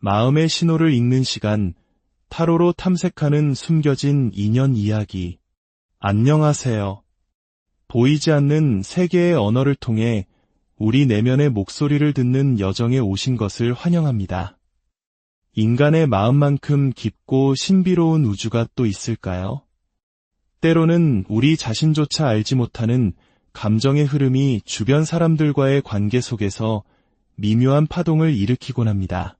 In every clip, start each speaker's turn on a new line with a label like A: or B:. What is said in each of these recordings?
A: 마음의 신호를 읽는 시간, 타로로 탐색하는 숨겨진 인연 이야기. 안녕하세요. 보이지 않는 세계의 언어를 통해 우리 내면의 목소리를 듣는 여정에 오신 것을 환영합니다. 인간의 마음만큼 깊고 신비로운 우주가 또 있을까요? 때로는 우리 자신조차 알지 못하는 감정의 흐름이 주변 사람들과의 관계 속에서 미묘한 파동을 일으키곤 합니다.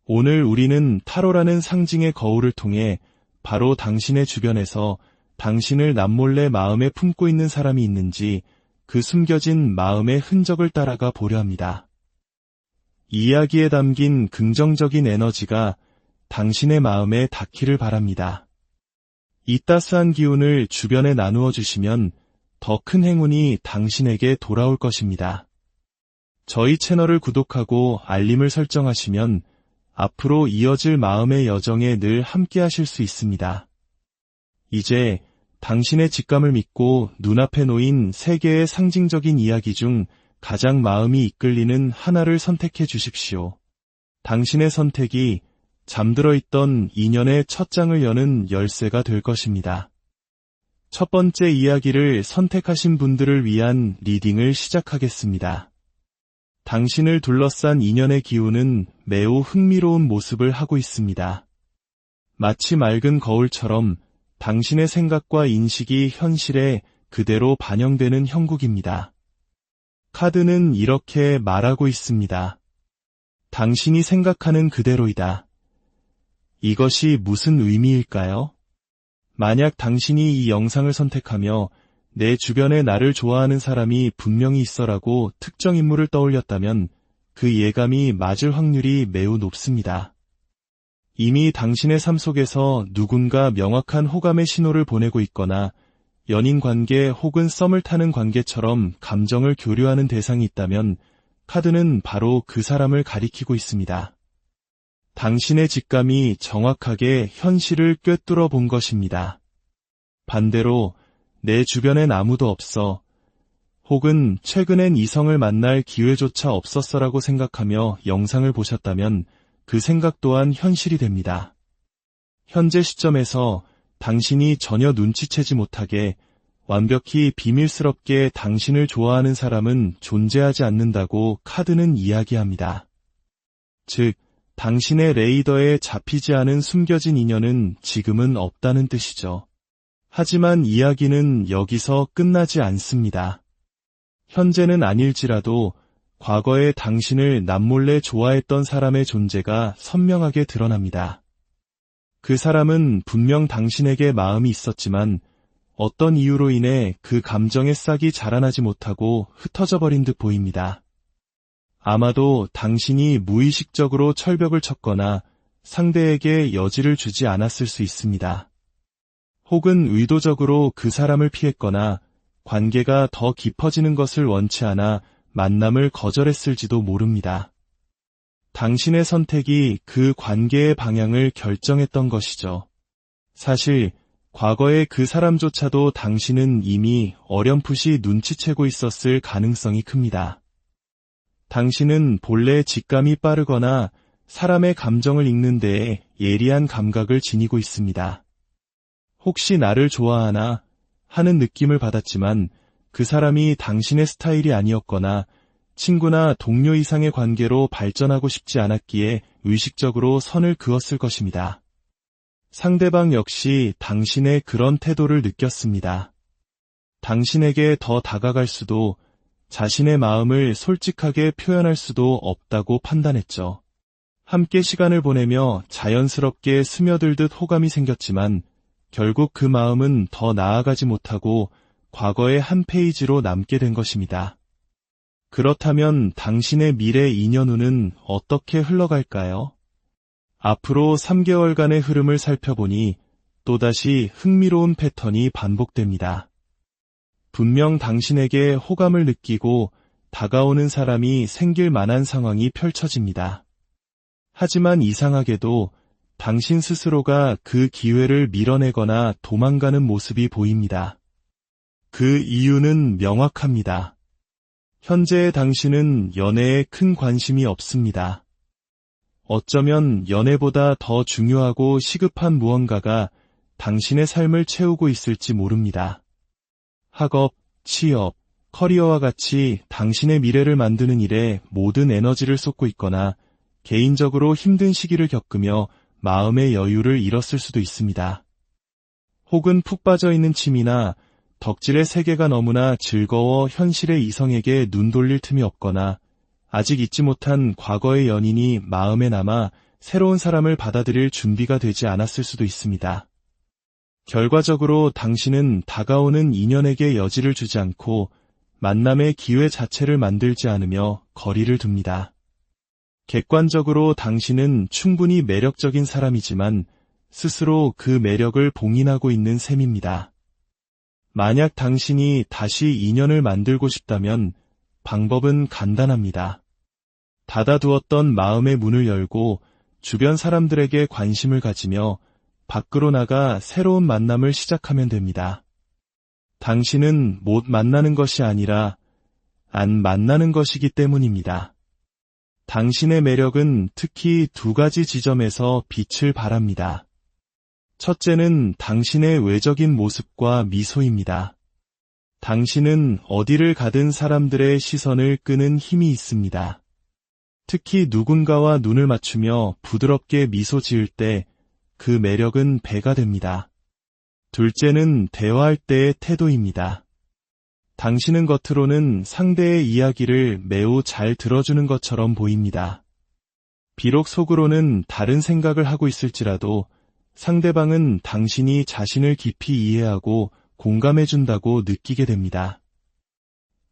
A: 오늘 우리는 타로라는 상징의 거울을 통해 바로 당신의 주변에서 당신을 남몰래 마음에 품고 있는 사람이 있는지 그 숨겨진 마음의 흔적을 따라가 보려 합니다. 이야기에 담긴 긍정적인 에너지가 당신의 마음에 닿기를 바랍니다. 이 따스한 기운을 주변에 나누어 주시면 더 큰 행운이 당신에게 돌아올 것입니다. 저희 채널을 구독하고 알림을 설정하시면 앞으로 이어질 마음의 여정에 늘 함께 하실 수 있습니다. 이제 당신의 직감을 믿고 눈앞에 놓인 세 개의 상징적인 이야기 중 가장 마음이 이끌리는 하나를 선택해 주십시오. 당신의 선택이 잠들어 있던 인연의 첫 장을 여는 열쇠가 될 것입니다. 첫 번째 이야기를 선택하신 분들을 위한 리딩을 시작하겠습니다. 당신을 둘러싼 인연의 기운은 매우 흥미로운 모습을 하고 있습니다. 마치 맑은 거울처럼 당신의 생각과 인식이 현실에 그대로 반영되는 형국입니다. 카드는 이렇게 말하고 있습니다. 당신이 생각하는 그대로이다. 이것이 무슨 의미일까요? 만약 당신이 이 영상을 선택하며 내 주변에 나를 좋아하는 사람이 분명히 있어라고 특정 인물을 떠올렸다면 그 예감이 맞을 확률이 매우 높습니다. 이미 당신의 삶 속에서 누군가 명확한 호감의 신호를 보내고 있거나 연인 관계 혹은 썸을 타는 관계처럼 감정을 교류하는 대상이 있다면 카드는 바로 그 사람을 가리키고 있습니다. 당신의 직감이 정확하게 현실을 꿰뚫어 본 것입니다. 반대로 내 주변엔 아무도 없어 혹은 최근엔 이성을 만날 기회조차 없었어라고 생각하며 영상을 보셨다면 그 생각 또한 현실이 됩니다. 현재 시점에서 당신이 전혀 눈치채지 못하게 완벽히 비밀스럽게 당신을 좋아하는 사람은 존재하지 않는다고 카드는 이야기합니다. 즉, 당신의 레이더에 잡히지 않은 숨겨진 인연은 지금은 없다는 뜻이죠. 하지만 이야기는 여기서 끝나지 않습니다. 현재는 아닐지라도 과거에 당신을 남몰래 좋아했던 사람의 존재가 선명하게 드러납니다. 그 사람은 분명 당신에게 마음이 있었지만 어떤 이유로 인해 그 감정의 싹이 자라나지 못하고 흩어져 버린 듯 보입니다. 아마도 당신이 무의식적으로 철벽을 쳤거나 상대에게 여지를 주지 않았을 수 있습니다. 혹은 의도적으로 그 사람을 피했거나 관계가 더 깊어지는 것을 원치 않아 만남을 거절했을지도 모릅니다. 당신의 선택이 그 관계의 방향을 결정했던 것이죠. 사실 과거의 그 사람조차도 당신은 이미 어렴풋이 눈치채고 있었을 가능성이 큽니다. 당신은 본래 직감이 빠르거나 사람의 감정을 읽는 데에 예리한 감각을 지니고 있습니다. 혹시 나를 좋아하나 하는 느낌을 받았지만 그 사람이 당신의 스타일이 아니었거나 친구나 동료 이상의 관계로 발전하고 싶지 않았기에 의식적으로 선을 그었을 것입니다. 상대방 역시 당신의 그런 태도를 느꼈습니다. 당신에게 더 다가갈 수도 자신의 마음을 솔직하게 표현할 수도 없다고 판단했죠. 함께 시간을 보내며 자연스럽게 스며들듯 호감이 생겼지만 결국 그 마음은 더 나아가지 못하고 과거의 한 페이지로 남게 된 것입니다. 그렇다면 당신의 미래 인연운은 어떻게 흘러갈까요? 앞으로 3개월간의 흐름을 살펴보니 또다시 흥미로운 패턴이 반복됩니다. 분명 당신에게 호감을 느끼고 다가오는 사람이 생길 만한 상황이 펼쳐집니다. 하지만 이상하게도 당신 스스로가 그 기회를 밀어내거나 도망가는 모습이 보입니다. 그 이유는 명확합니다. 현재의 당신은 연애에 큰 관심이 없습니다. 어쩌면 연애보다 더 중요하고 시급한 무언가가 당신의 삶을 채우고 있을지 모릅니다. 학업, 취업, 커리어와 같이 당신의 미래를 만드는 일에 모든 에너지를 쏟고 있거나 개인적으로 힘든 시기를 겪으며 마음의 여유를 잃었을 수도 있습니다. 혹은 푹 빠져 있는 취미나 덕질의 세계가 너무나 즐거워 현실의 이성에게 눈 돌릴 틈이 없거나 아직 잊지 못한 과거의 연인이 마음에 남아 새로운 사람을 받아들일 준비가 되지 않았을 수도 있습니다. 결과적으로 당신은 다가오는 인연에게 여지를 주지 않고 만남의 기회 자체를 만들지 않으며 거리를 둡니다. 객관적으로 당신은 충분히 매력적인 사람이지만 스스로 그 매력을 봉인하고 있는 셈입니다. 만약 당신이 다시 인연을 만들고 싶다면 방법은 간단합니다. 닫아두었던 마음의 문을 열고 주변 사람들에게 관심을 가지며 밖으로 나가 새로운 만남을 시작하면 됩니다. 당신은 못 만나는 것이 아니라 안 만나는 것이기 때문입니다. 당신의 매력은 특히 두 가지 지점에서 빛을 발합니다. 첫째는 당신의 외적인 모습과 미소입니다. 당신은 어디를 가든 사람들의 시선을 끄는 힘이 있습니다. 특히 누군가와 눈을 맞추며 부드럽게 미소 지을 때 그 매력은 배가 됩니다. 둘째는 대화할 때의 태도입니다. 당신은 겉으로는 상대의 이야기를 매우 잘 들어주는 것처럼 보입니다. 비록 속으로는 다른 생각을 하고 있을지라도 상대방은 당신이 자신을 깊이 이해하고 공감해준다고 느끼게 됩니다.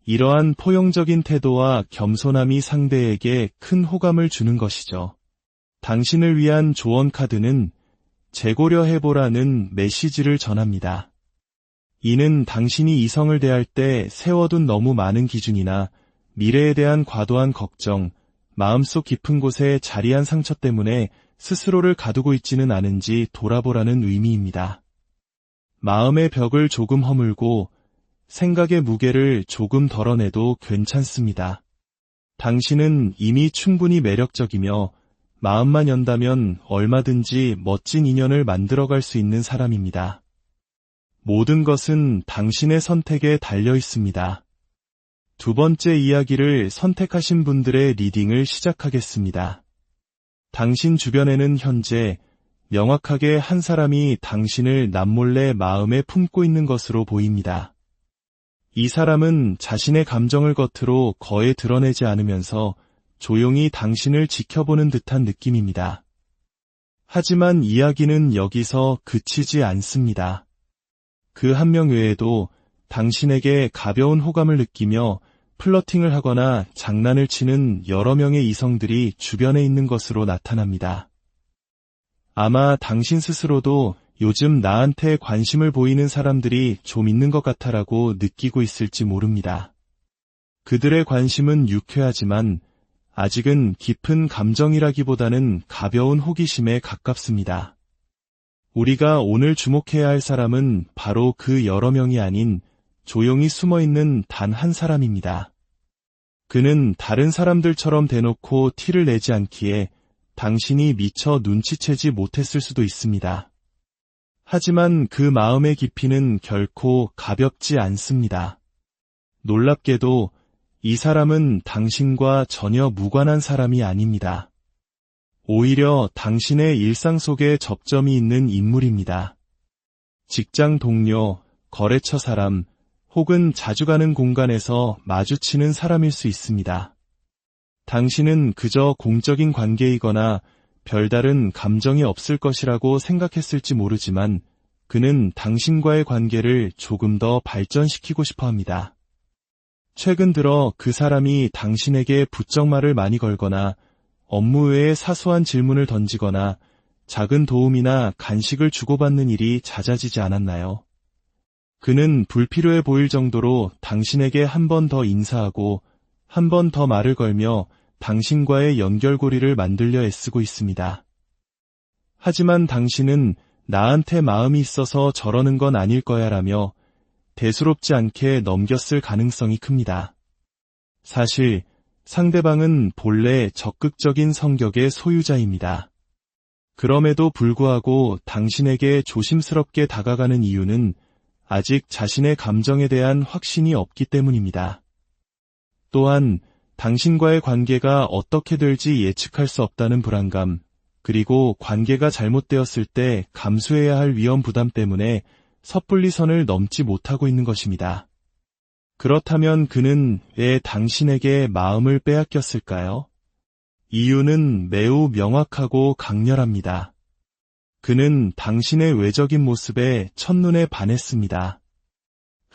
A: 이러한 포용적인 태도와 겸손함이 상대에게 큰 호감을 주는 것이죠. 당신을 위한 조언 카드는 재고려해보라는 메시지를 전합니다. 이는 당신이 이성을 대할 때 세워둔 너무 많은 기준이나 미래에 대한 과도한 걱정, 마음속 깊은 곳에 자리한 상처 때문에 스스로를 가두고 있지는 않은지 돌아보라는 의미입니다. 마음의 벽을 조금 허물고 생각의 무게를 조금 덜어내도 괜찮습니다. 당신은 이미 충분히 매력적이며 마음만 연다면 얼마든지 멋진 인연을 만들어갈 수 있는 사람입니다. 모든 것은 당신의 선택에 달려 있습니다. 두 번째 이야기를 선택하신 분들의 리딩을 시작하겠습니다. 당신 주변에는 현재 명확하게 한 사람이 당신을 남몰래 마음에 품고 있는 것으로 보입니다. 이 사람은 자신의 감정을 겉으로 거의 드러내지 않으면서 조용히 당신을 지켜보는 듯한 느낌입니다. 하지만 이야기는 여기서 그치지 않습니다. 그 한 명 외에도 당신에게 가벼운 호감을 느끼며 플러팅을 하거나 장난을 치는 여러 명의 이성들이 주변에 있는 것으로 나타납니다. 아마 당신 스스로도 요즘 나한테 관심을 보이는 사람들이 좀 있는 것 같아라고 느끼고 있을지 모릅니다. 그들의 관심은 유쾌하지만 아직은 깊은 감정이라기보다는 가벼운 호기심에 가깝습니다. 우리가 오늘 주목해야 할 사람은 바로 그 여러 명이 아닌 조용히 숨어있는 단 한 사람입니다. 그는 다른 사람들처럼 대놓고 티를 내지 않기에 당신이 미처 눈치채지 못했을 수도 있습니다. 하지만 그 마음의 깊이는 결코 가볍지 않습니다. 놀랍게도 이 사람은 당신과 전혀 무관한 사람이 아닙니다. 오히려 당신의 일상 속에 접점이 있는 인물입니다. 직장 동료, 거래처 사람, 혹은 자주 가는 공간에서 마주치는 사람일 수 있습니다. 당신은 그저 공적인 관계이거나 별다른 감정이 없을 것이라고 생각했을지 모르지만 그는 당신과의 관계를 조금 더 발전시키고 싶어 합니다. 최근 들어 그 사람이 당신에게 부쩍말을 많이 걸거나 업무 외에 사소한 질문을 던지거나 작은 도움이나 간식을 주고받는 일이 잦아지지 않았나요? 그는 불필요해 보일 정도로 당신에게 한 번 더 인사하고 한 번 더 말을 걸며 당신과의 연결고리를 만들려 애쓰고 있습니다. 하지만 당신은 나한테 마음이 있어서 저러는 건 아닐 거야 라며 대수롭지 않게 넘겼을 가능성이 큽니다. 사실 상대방은 본래 적극적인 성격의 소유자입니다. 그럼에도 불구하고 당신에게 조심스럽게 다가가는 이유는 아직 자신의 감정에 대한 확신이 없기 때문입니다. 또한 당신과의 관계가 어떻게 될지 예측할 수 없다는 불안감, 그리고 관계가 잘못되었을 때 감수해야 할 위험 부담 때문에 섣불리 선을 넘지 못하고 있는 것입니다. 그렇다면 그는 왜 당신에게 마음을 빼앗겼을까요? 이유는 매우 명확하고 강렬합니다. 그는 당신의 외적인 모습에 첫눈에 반했습니다.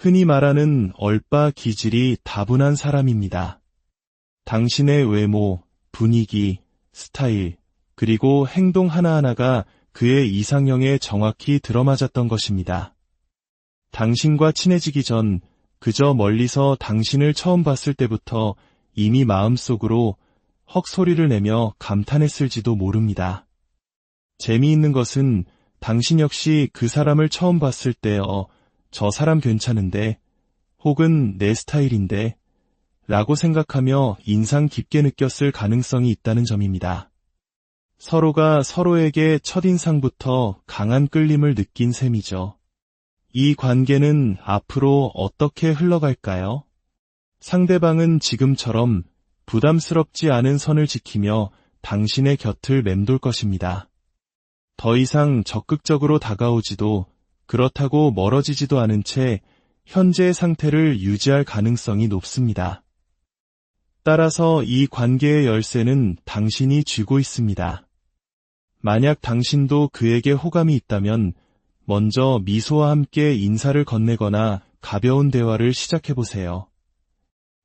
A: 흔히 말하는 얼빠 기질이 다분한 사람입니다. 당신의 외모, 분위기, 스타일, 그리고 행동 하나하나가 그의 이상형에 정확히 들어맞았던 것입니다. 당신과 친해지기 전 그저 멀리서 당신을 처음 봤을 때부터 이미 마음속으로 헉소리를 내며 감탄했을지도 모릅니다. 재미있는 것은 당신 역시 그 사람을 처음 봤을 때 저 사람 괜찮은데 혹은 내 스타일인데 라고 생각하며 인상 깊게 느꼈을 가능성이 있다는 점입니다. 서로가 서로에게 첫인상부터 강한 끌림을 느낀 셈이죠. 이 관계는 앞으로 어떻게 흘러갈까요? 상대방은 지금처럼 부담스럽지 않은 선을 지키며 당신의 곁을 맴돌 것입니다. 더 이상 적극적으로 다가오지도 그렇다고 멀어지지도 않은 채 현재의 상태를 유지할 가능성이 높습니다. 따라서 이 관계의 열쇠는 당신이 쥐고 있습니다. 만약 당신도 그에게 호감이 있다면 먼저 미소와 함께 인사를 건네거나 가벼운 대화를 시작해보세요.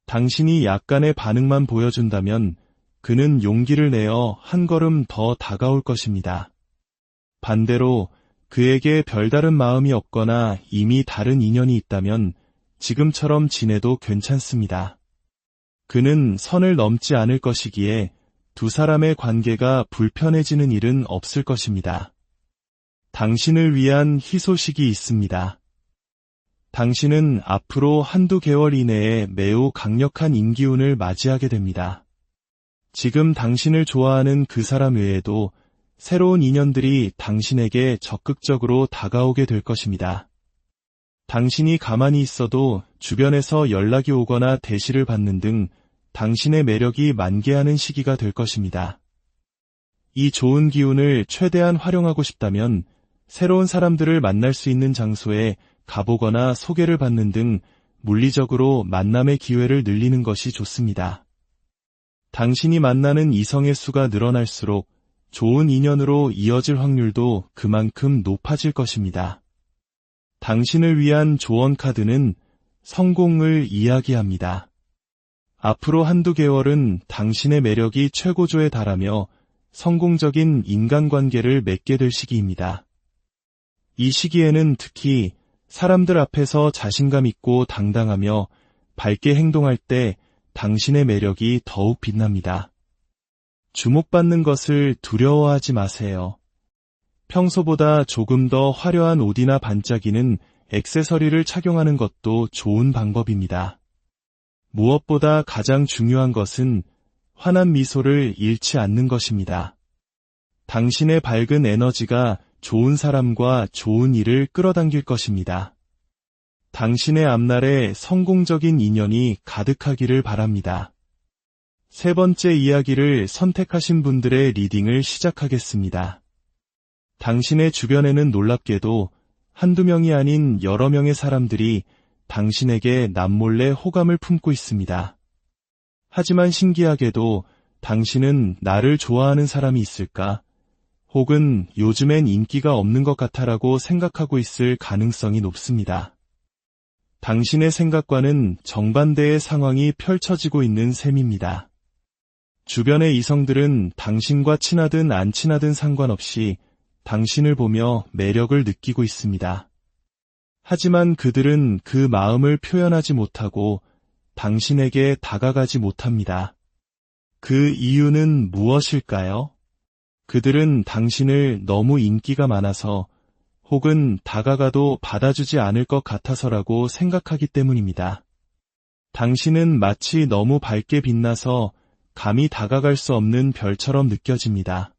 A: 당신이 약간의 반응만 보여준다면 그는 용기를 내어 한 걸음 더 다가올 것입니다. 반대로 그에게 별다른 마음이 없거나 이미 다른 인연이 있다면 지금처럼 지내도 괜찮습니다. 그는 선을 넘지 않을 것이기에 두 사람의 관계가 불편해지는 일은 없을 것입니다. 당신을 위한 희소식이 있습니다. 당신은 앞으로 한두 개월 이내에 매우 강력한 인기운을 맞이하게 됩니다. 지금 당신을 좋아하는 그 사람 외에도 새로운 인연들이 당신에게 적극적으로 다가오게 될 것입니다. 당신이 가만히 있어도 주변에서 연락이 오거나 대시를 받는 등 당신의 매력이 만개하는 시기가 될 것입니다. 이 좋은 기운을 최대한 활용하고 싶다면 새로운 사람들을 만날 수 있는 장소에 가보거나 소개를 받는 등 물리적으로 만남의 기회를 늘리는 것이 좋습니다. 당신이 만나는 이성의 수가 늘어날수록 좋은 인연으로 이어질 확률도 그만큼 높아질 것입니다. 당신을 위한 조언 카드는 성공을 이야기합니다. 앞으로 한두 개월은 당신의 매력이 최고조에 달하며 성공적인 인간관계를 맺게 될 시기입니다. 이 시기에는 특히 사람들 앞에서 자신감 있고 당당하며 밝게 행동할 때 당신의 매력이 더욱 빛납니다. 주목받는 것을 두려워하지 마세요. 평소보다 조금 더 화려한 옷이나 반짝이는 액세서리를 착용하는 것도 좋은 방법입니다. 무엇보다 가장 중요한 것은 환한 미소를 잃지 않는 것입니다. 당신의 밝은 에너지가 좋은 사람과 좋은 일을 끌어당길 것입니다. 당신의 앞날에 성공적인 인연이 가득하기를 바랍니다. 세 번째 이야기를 선택하신 분들의 리딩을 시작하겠습니다. 당신의 주변에는 놀랍게도 한두 명이 아닌 여러 명의 사람들이 당신에게 남몰래 호감을 품고 있습니다. 하지만 신기하게도 당신은 나를 좋아하는 사람이 있을까? 혹은 요즘엔 인기가 없는 것 같아라고 생각하고 있을 가능성이 높습니다. 당신의 생각과는 정반대의 상황이 펼쳐지고 있는 셈입니다. 주변의 이성들은 당신과 친하든 안 친하든 상관없이 당신을 보며 매력을 느끼고 있습니다. 하지만 그들은 그 마음을 표현하지 못하고 당신에게 다가가지 못합니다. 그 이유는 무엇일까요? 그들은 당신을 너무 인기가 많아서 혹은 다가가도 받아주지 않을 것 같아서라고 생각하기 때문입니다. 당신은 마치 너무 밝게 빛나서 감히 다가갈 수 없는 별처럼 느껴집니다.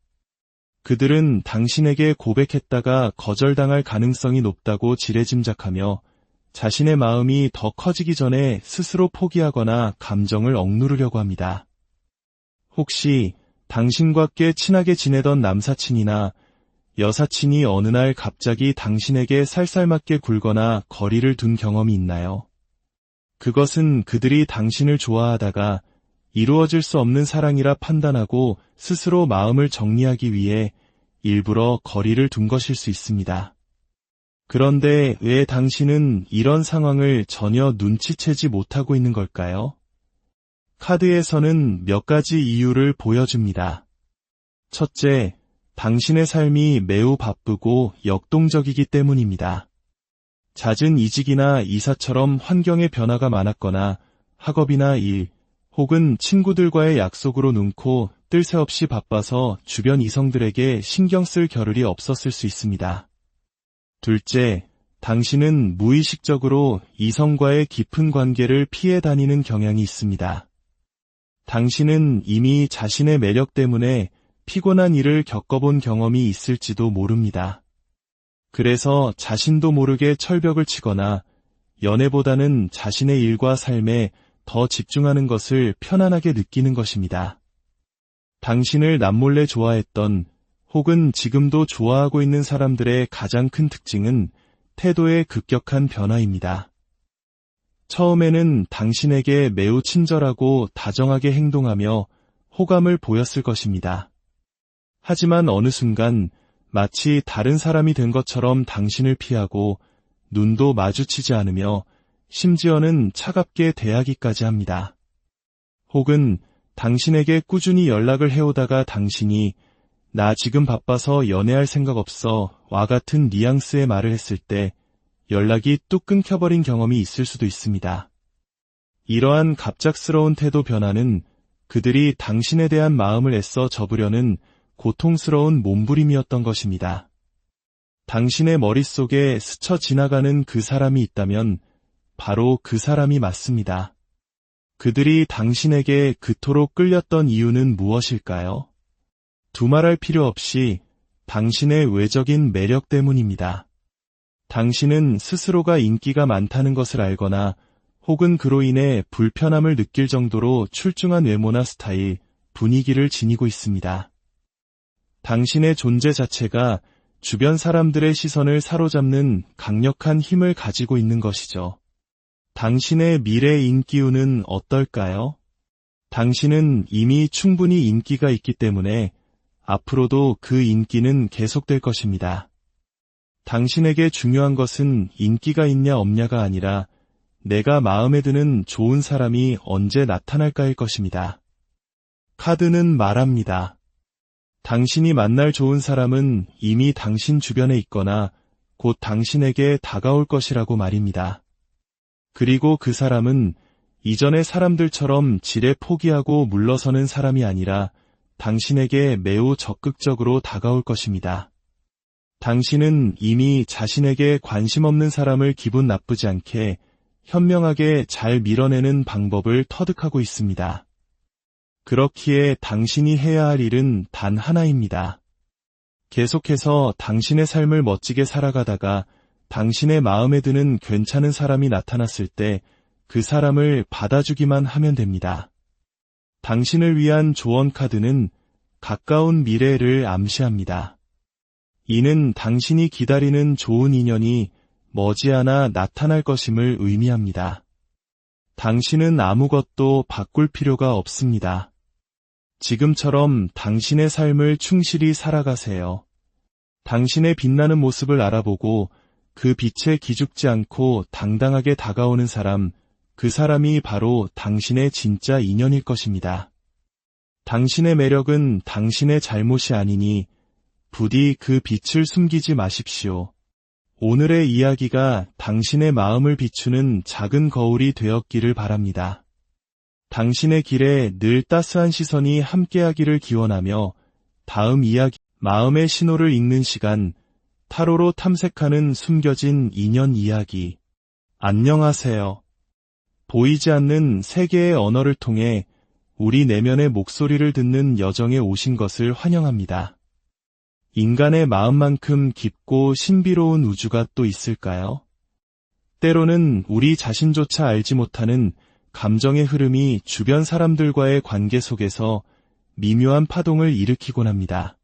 A: 그들은 당신에게 고백했다가 거절당할 가능성이 높다고 지레짐작하며 자신의 마음이 더 커지기 전에 스스로 포기하거나 감정을 억누르려고 합니다. 혹시 당신과 꽤 친하게 지내던 남사친이나 여사친이 어느 날 갑자기 당신에게 살살맞게 굴거나 거리를 둔 경험이 있나요? 그것은 그들이 당신을 좋아하다가 이루어질 수 없는 사랑이라 판단하고 스스로 마음을 정리하기 위해 일부러 거리를 둔 것일 수 있습니다. 그런데 왜 당신은 이런 상황을 전혀 눈치채지 못하고 있는 걸까요? 카드에서는 몇 가지 이유를 보여줍니다. 첫째, 당신의 삶이 매우 바쁘고 역동적이기 때문입니다. 잦은 이직이나 이사처럼 환경의 변화가 많았거나 학업이나 일, 혹은 친구들과의 약속으로 눈코 뜰 새 없이 바빠서 주변 이성들에게 신경 쓸 겨를이 없었을 수 있습니다. 둘째, 당신은 무의식적으로 이성과의 깊은 관계를 피해 다니는 경향이 있습니다. 당신은 이미 자신의 매력 때문에 피곤한 일을 겪어본 경험이 있을지도 모릅니다. 그래서 자신도 모르게 철벽을 치거나 연애보다는 자신의 일과 삶에 더 집중하는 것을 편안하게 느끼는 것입니다. 당신을 남몰래 좋아했던 혹은 지금도 좋아하고 있는 사람들의 가장 큰 특징은 태도의 급격한 변화입니다. 처음에는 당신에게 매우 친절하고 다정하게 행동하며 호감을 보였을 것입니다. 하지만 어느 순간 마치 다른 사람이 된 것처럼 당신을 피하고 눈도 마주치지 않으며 심지어는 차갑게 대하기까지 합니다. 혹은 당신에게 꾸준히 연락을 해오다가 당신이 나 지금 바빠서 연애할 생각 없어 와 같은 뉘앙스의 말을 했을 때 연락이 뚝 끊겨버린 경험이 있을 수도 있습니다. 이러한 갑작스러운 태도 변화는 그들이 당신에 대한 마음을 애써 접으려는 고통스러운 몸부림이었던 것입니다. 당신의 머릿속에 스쳐 지나가는 그 사람이 있다면 바로 그 사람이 맞습니다. 그들이 당신에게 그토록 끌렸던 이유는 무엇일까요? 두말할 필요 없이 당신의 외적인 매력 때문입니다. 당신은 스스로가 인기가 많다는 것을 알거나 혹은 그로 인해 불편함을 느낄 정도로 출중한 외모나 스타일, 분위기를 지니고 있습니다. 당신의 존재 자체가 주변 사람들의 시선을 사로잡는 강력한 힘을 가지고 있는 것이죠. 당신의 미래 인기운은 어떨까요? 당신은 이미 충분히 인기가 있기 때문에 앞으로도 그 인기는 계속될 것입니다. 당신에게 중요한 것은 인기가 있냐 없냐가 아니라 내가 마음에 드는 좋은 사람이 언제 나타날까일 것입니다. 카드는 말합니다. 당신이 만날 좋은 사람은 이미 당신 주변에 있거나 곧 당신에게 다가올 것이라고 말입니다. 그리고 그 사람은 이전의 사람들처럼 지레 포기하고 물러서는 사람이 아니라 당신에게 매우 적극적으로 다가올 것입니다. 당신은 이미 자신에게 관심 없는 사람을 기분 나쁘지 않게 현명하게 잘 밀어내는 방법을 터득하고 있습니다. 그렇기에 당신이 해야 할 일은 단 하나입니다. 계속해서 당신의 삶을 멋지게 살아가다가 당신의 마음에 드는 괜찮은 사람이 나타났을 때 그 사람을 받아주기만 하면 됩니다. 당신을 위한 조언 카드는 가까운 미래를 암시합니다. 이는 당신이 기다리는 좋은 인연이 머지않아 나타날 것임을 의미합니다. 당신은 아무것도 바꿀 필요가 없습니다. 지금처럼 당신의 삶을 충실히 살아가세요. 당신의 빛나는 모습을 알아보고 그 빛에 기죽지 않고 당당하게 다가오는 사람, 그 사람이 바로 당신의 진짜 인연일 것입니다. 당신의 매력은 당신의 잘못이 아니니 부디 그 빛을 숨기지 마십시오. 오늘의 이야기가 당신의 마음을 비추는 작은 거울이 되었기를 바랍니다. 당신의 길에 늘 따스한 시선이 함께하기를 기원하며 다음 이야기, 마음의 신호를 읽는 시간, 타로로 탐색하는 숨겨진 인연 이야기. 안녕하세요. 보이지 않는 세계의 언어를 통해 우리 내면의 목소리를 듣는 여정에 오신 것을 환영합니다. 인간의 마음만큼 깊고 신비로운 우주가 또 있을까요? 때로는 우리 자신조차 알지 못하는 감정의 흐름이 주변 사람들과의 관계 속에서 미묘한 파동을 일으키곤 합니다.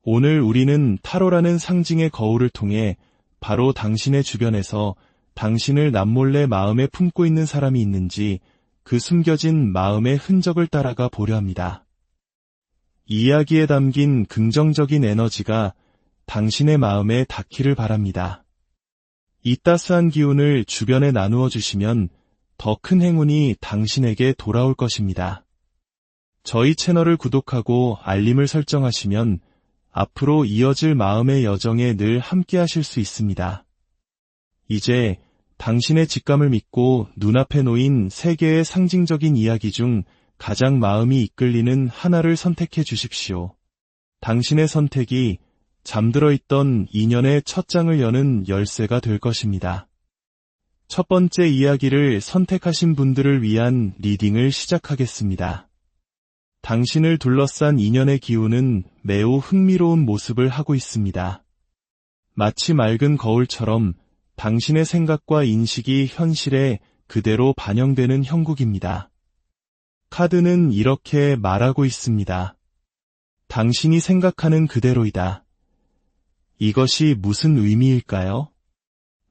A: 오늘 우리는 타로라는 상징의 거울을 통해 바로 당신의 주변에서 당신을 남몰래 마음에 품고 있는 사람이 있는지 그 숨겨진 마음의 흔적을 따라가 보려 합니다. 이야기에 담긴 긍정적인 에너지가 당신의 마음에 닿기를 바랍니다. 이 따스한 기운을 주변에 나누어 주시면 더 큰 행운이 당신에게 돌아올 것입니다. 저희 채널을 구독하고 알림을 설정하시면 앞으로 이어질 마음의 여정에 늘 함께 하실 수 있습니다. 이제 당신의 직감을 믿고 눈앞에 놓인 세 개의 상징적인 이야기 중 가장 마음이 이끌리는 하나를 선택해 주십시오. 당신의 선택이 잠들어 있던 인연의 첫 장을 여는 열쇠가 될 것입니다. 첫 번째 이야기를 선택하신 분들을 위한 리딩을 시작하겠습니다. 당신을 둘러싼 인연의 기운은 매우 흥미로운 모습을 하고 있습니다. 마치 맑은 거울처럼 당신의 생각과 인식이 현실에 그대로 반영되는 형국입니다. 카드는 이렇게 말하고 있습니다. 당신이 생각하는 그대로이다. 이것이 무슨 의미일까요?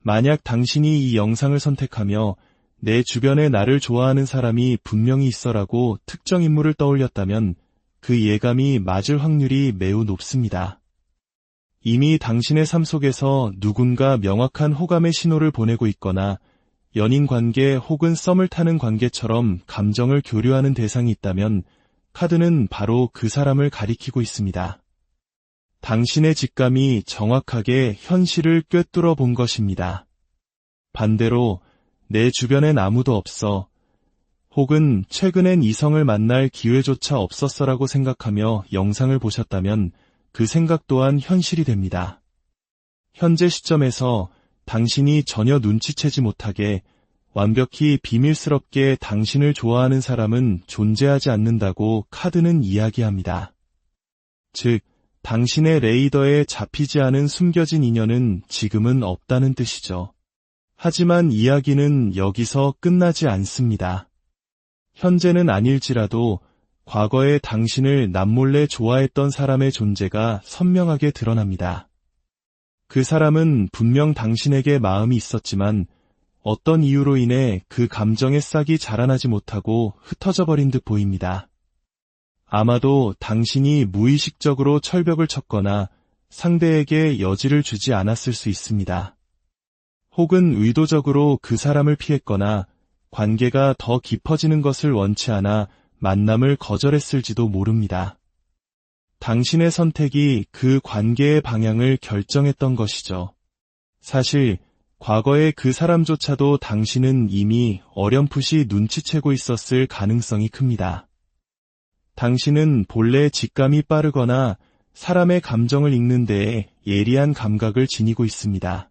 A: 만약 당신이 이 영상을 선택하며 내 주변에 나를 좋아하는 사람이 분명히 있어라고 특정 인물을 떠올렸다면 그 예감이 맞을 확률이 매우 높습니다. 이미 당신의 삶 속에서 누군가 명확한 호감의 신호를 보내고 있거나 연인 관계 혹은 썸을 타는 관계처럼 감정을 교류하는 대상이 있다면 카드는 바로 그 사람을 가리키고 있습니다. 당신의 직감이 정확하게 현실을 꿰뚫어 본 것입니다. 반대로 내 주변엔 아무도 없어 혹은 최근엔 이성을 만날 기회조차 없었어라고 생각하며 영상을 보셨다면 그 생각 또한 현실이 됩니다. 현재 시점에서 당신이 전혀 눈치채지 못하게 완벽히 비밀스럽게 당신을 좋아하는 사람은 존재하지 않는다고 카드는 이야기합니다. 즉, 당신의 레이더에 잡히지 않은 숨겨진 인연은 지금은 없다는 뜻이죠. 하지만 이야기는 여기서 끝나지 않습니다. 현재는 아닐지라도 과거에 당신을 남몰래 좋아했던 사람의 존재가 선명하게 드러납니다. 그 사람은 분명 당신에게 마음이 있었지만 어떤 이유로 인해 그 감정의 싹이 자라나지 못하고 흩어져 버린 듯 보입니다. 아마도 당신이 무의식적으로 철벽을 쳤거나 상대에게 여지를 주지 않았을 수 있습니다. 혹은 의도적으로 그 사람을 피했거나 관계가 더 깊어지는 것을 원치 않아 만남을 거절했을지도 모릅니다. 당신의 선택이 그 관계의 방향을 결정했던 것이죠. 사실 과거의 그 사람조차도 당신은 이미 어렴풋이 눈치채고 있었을 가능성이 큽니다. 당신은 본래 직감이 빠르거나 사람의 감정을 읽는 데에 예리한 감각을 지니고 있습니다.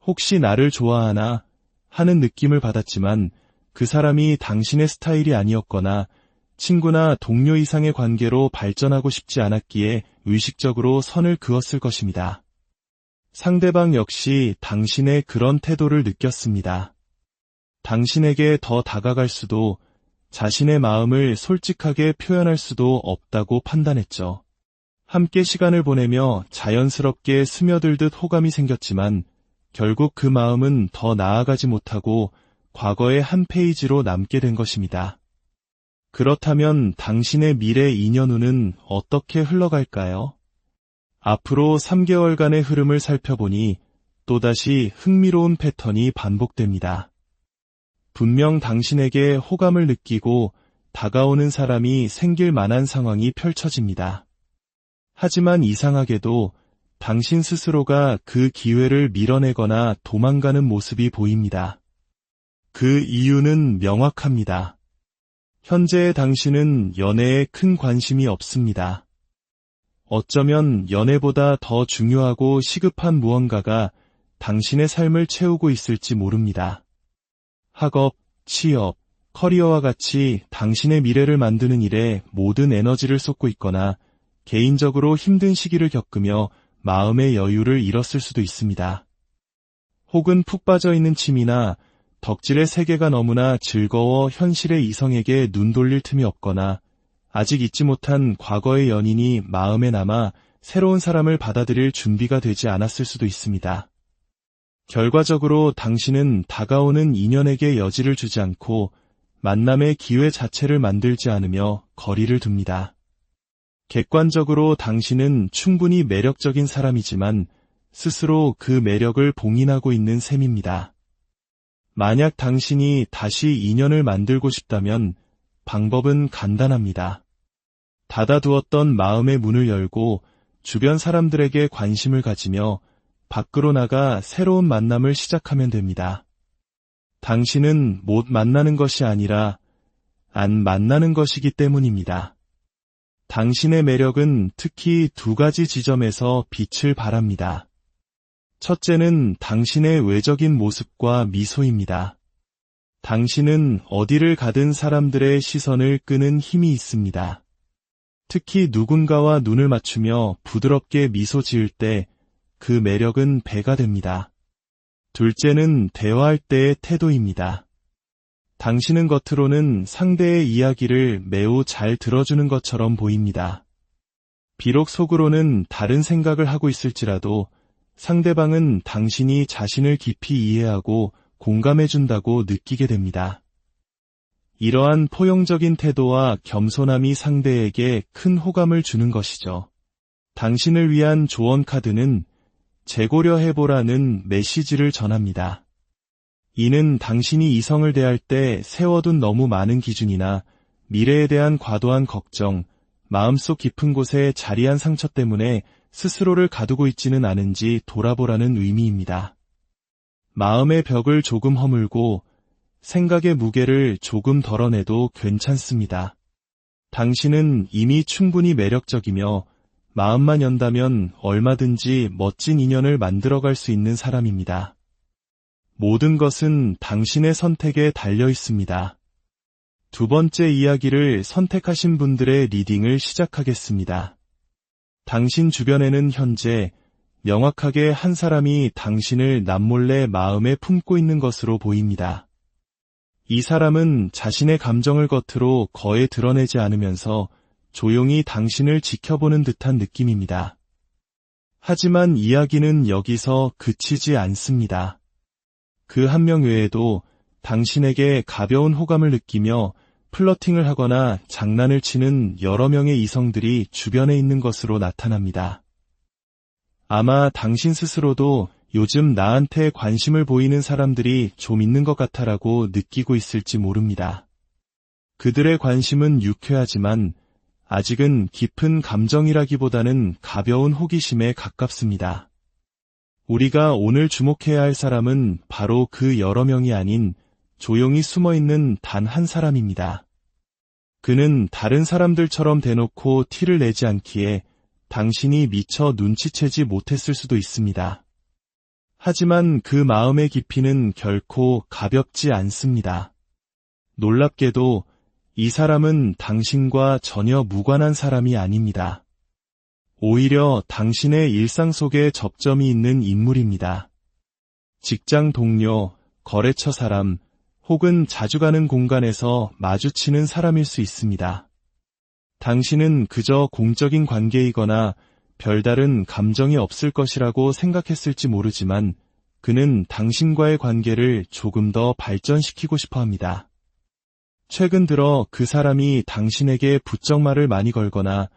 A: 혹시 나를 좋아하나 하는 느낌을 받았지만 그 사람이 당신의 스타일이 아니었거나 친구나 동료 이상의 관계로 발전하고 싶지 않았기에 의식적으로 선을 그었을 것입니다. 상대방 역시 당신의 그런 태도를 느꼈습니다. 당신에게 더 다가갈 수도 자신의 마음을 솔직하게 표현할 수도 없다고 판단했죠. 함께 시간을 보내며 자연스럽게 스며들듯 호감이 생겼지만 결국 그 마음은 더 나아가지 못하고 과거의 한 페이지로 남게 된 것입니다. 그렇다면 당신의 미래 인연운은 어떻게 흘러갈까요? 앞으로 3개월간의 흐름을 살펴보니 또다시 흥미로운 패턴이 반복됩니다. 분명 당신에게 호감을 느끼고 다가오는 사람이 생길 만한 상황이 펼쳐집니다. 하지만 이상하게도 당신 스스로가 그 기회를 밀어내거나 도망가는 모습이 보입니다. 그 이유는 명확합니다. 현재의 당신은 연애에 큰 관심이 없습니다. 어쩌면 연애보다 더 중요하고 시급한 무언가가 당신의 삶을 채우고 있을지 모릅니다. 학업, 취업, 커리어와 같이 당신의 미래를 만드는 일에 모든 에너지를 쏟고 있거나 개인적으로 힘든 시기를 겪으며 마음의 여유를 잃었을 수도 있습니다. 혹은 푹 빠져 있는 취미나 덕질의 세계가 너무나 즐거워 현실의 이성에게 눈 돌릴 틈이 없거나 아직 잊지 못한 과거의 연인이 마음에 남아 새로운 사람을 받아들일 준비가 되지 않았을 수도 있습니다. 결과적으로 당신은 다가오는 인연에게 여지를 주지 않고 만남의 기회 자체를 만들지 않으며 거리를 둡니다. 객관적으로 당신은 충분히 매력적인 사람이지만 스스로 그 매력을 봉인하고 있는 셈입니다. 만약 당신이 다시 인연을 만들고 싶다면 방법은 간단합니다. 닫아두었던 마음의 문을 열고 주변 사람들에게 관심을 가지며 밖으로 나가 새로운 만남을 시작하면 됩니다. 당신은 못 만나는 것이 아니라 안 만나는 것이기 때문입니다. 당신의 매력은 특히 두 가지 지점에서 빛을 발합니다. 첫째는 당신의 외적인 모습과 미소입니다. 당신은 어디를 가든 사람들의 시선을 끄는 힘이 있습니다. 특히 누군가와 눈을 맞추며 부드럽게 미소 지을 때 그 매력은 배가 됩니다. 둘째는 대화할 때의 태도입니다. 당신은 겉으로는 상대의 이야기를 매우 잘 들어주는 것처럼 보입니다. 비록 속으로는 다른 생각을 하고 있을지라도 상대방은 당신이 자신을 깊이 이해하고 공감해준다고 느끼게 됩니다. 이러한 포용적인 태도와 겸손함이 상대에게 큰 호감을 주는 것이죠. 당신을 위한 조언 카드는 재고려해보라는 메시지를 전합니다. 이는 당신이 이성을 대할 때 세워둔 너무 많은 기준이나 미래에 대한 과도한 걱정, 마음속 깊은 곳에 자리한 상처 때문에 스스로를 가두고 있지는 않은지 돌아보라는 의미입니다. 마음의 벽을 조금 허물고 생각의 무게를 조금 덜어내도 괜찮습니다. 당신은 이미 충분히 매력적이며 마음만 연다면 얼마든지 멋진 인연을 만들어갈 수 있는 사람입니다. 모든 것은 당신의 선택에 달려 있습니다. 두 번째 이야기를 선택하신 분들의 리딩을 시작하겠습니다. 당신 주변에는 현재 명확하게 한 사람이 당신을 남몰래 마음에 품고 있는 것으로 보입니다. 이 사람은 자신의 감정을 겉으로 거의 드러내지 않으면서 조용히 당신을 지켜보는 듯한 느낌입니다. 하지만 이야기는 여기서 그치지 않습니다. 그 한 명 외에도 당신에게 가벼운 호감을 느끼며 플러팅을 하거나 장난을 치는 여러 명의 이성들이 주변에 있는 것으로 나타납니다. 아마 당신 스스로도 요즘 나한테 관심을 보이는 사람들이 좀 있는 것 같아라고 느끼고 있을지 모릅니다. 그들의 관심은 유쾌하지만 아직은 깊은 감정이라기보다는 가벼운 호기심에 가깝습니다. 우리가 오늘 주목해야 할 사람은 바로 그 여러 명이 아닌 조용히 숨어있는 단 한 사람입니다. 그는 다른 사람들처럼 대놓고 티를 내지 않기에 당신이 미처 눈치채지 못했을 수도 있습니다. 하지만 그 마음의 깊이는 결코 가볍지 않습니다. 놀랍게도 이 사람은 당신과 전혀 무관한 사람이 아닙니다. 오히려 당신의 일상 속에 접점이 있는 인물입니다. 직장 동료, 거래처 사람, 혹은 자주 가는 공간에서 마주치는 사람일 수 있습니다. 당신은 그저 공적인 관계이거나 별다른 감정이 없을 것이라고 생각했을지 모르지만 그는 당신과의 관계를 조금 더 발전시키고 싶어 합니다. 최근 들어 그 사람이 당신에게 부쩍말을 많이 걸거나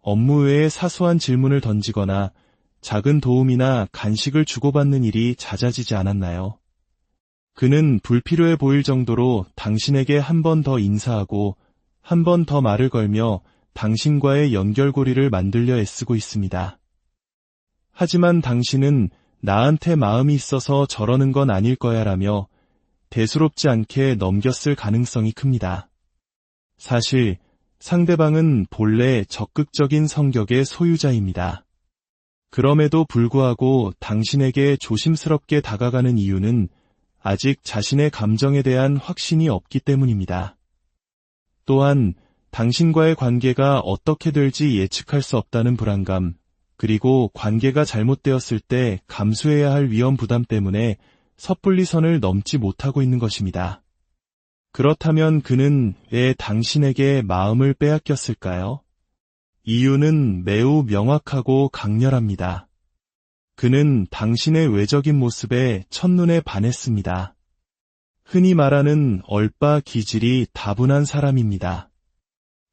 A: 업무 외에 사소한 질문을 던지거나 작은 도움이나 간식을 주고받는 일이 잦아지지 않았나요? 그는 불필요해 보일 정도로 당신에게 한 번 더 인사하고 한 번 더 말을 걸며 당신과의 연결고리를 만들려 애쓰고 있습니다. 하지만 당신은 나한테 마음이 있어서 저러는 건 아닐 거야 라며 대수롭지 않게 넘겼을 가능성이 큽니다. 사실 상대방은 본래 적극적인 성격의 소유자입니다. 그럼에도 불구하고 당신에게 조심스럽게 다가가는 이유는 아직 자신의 감정에 대한 확신이 없기 때문입니다. 또한 당신과의 관계가 어떻게 될지 예측할 수 없다는 불안감, 그리고 관계가 잘못되었을 때 감수해야 할 위험 부담 때문에 섣불리 선을 넘지 못하고 있는 것입니다. 그렇다면 그는 왜 당신에게 마음을 빼앗겼을까요? 이유는 매우 명확하고 강렬합니다. 그는 당신의 외적인 모습에 첫눈에 반했습니다. 흔히 말하는 얼빠 기질이 다분한 사람입니다.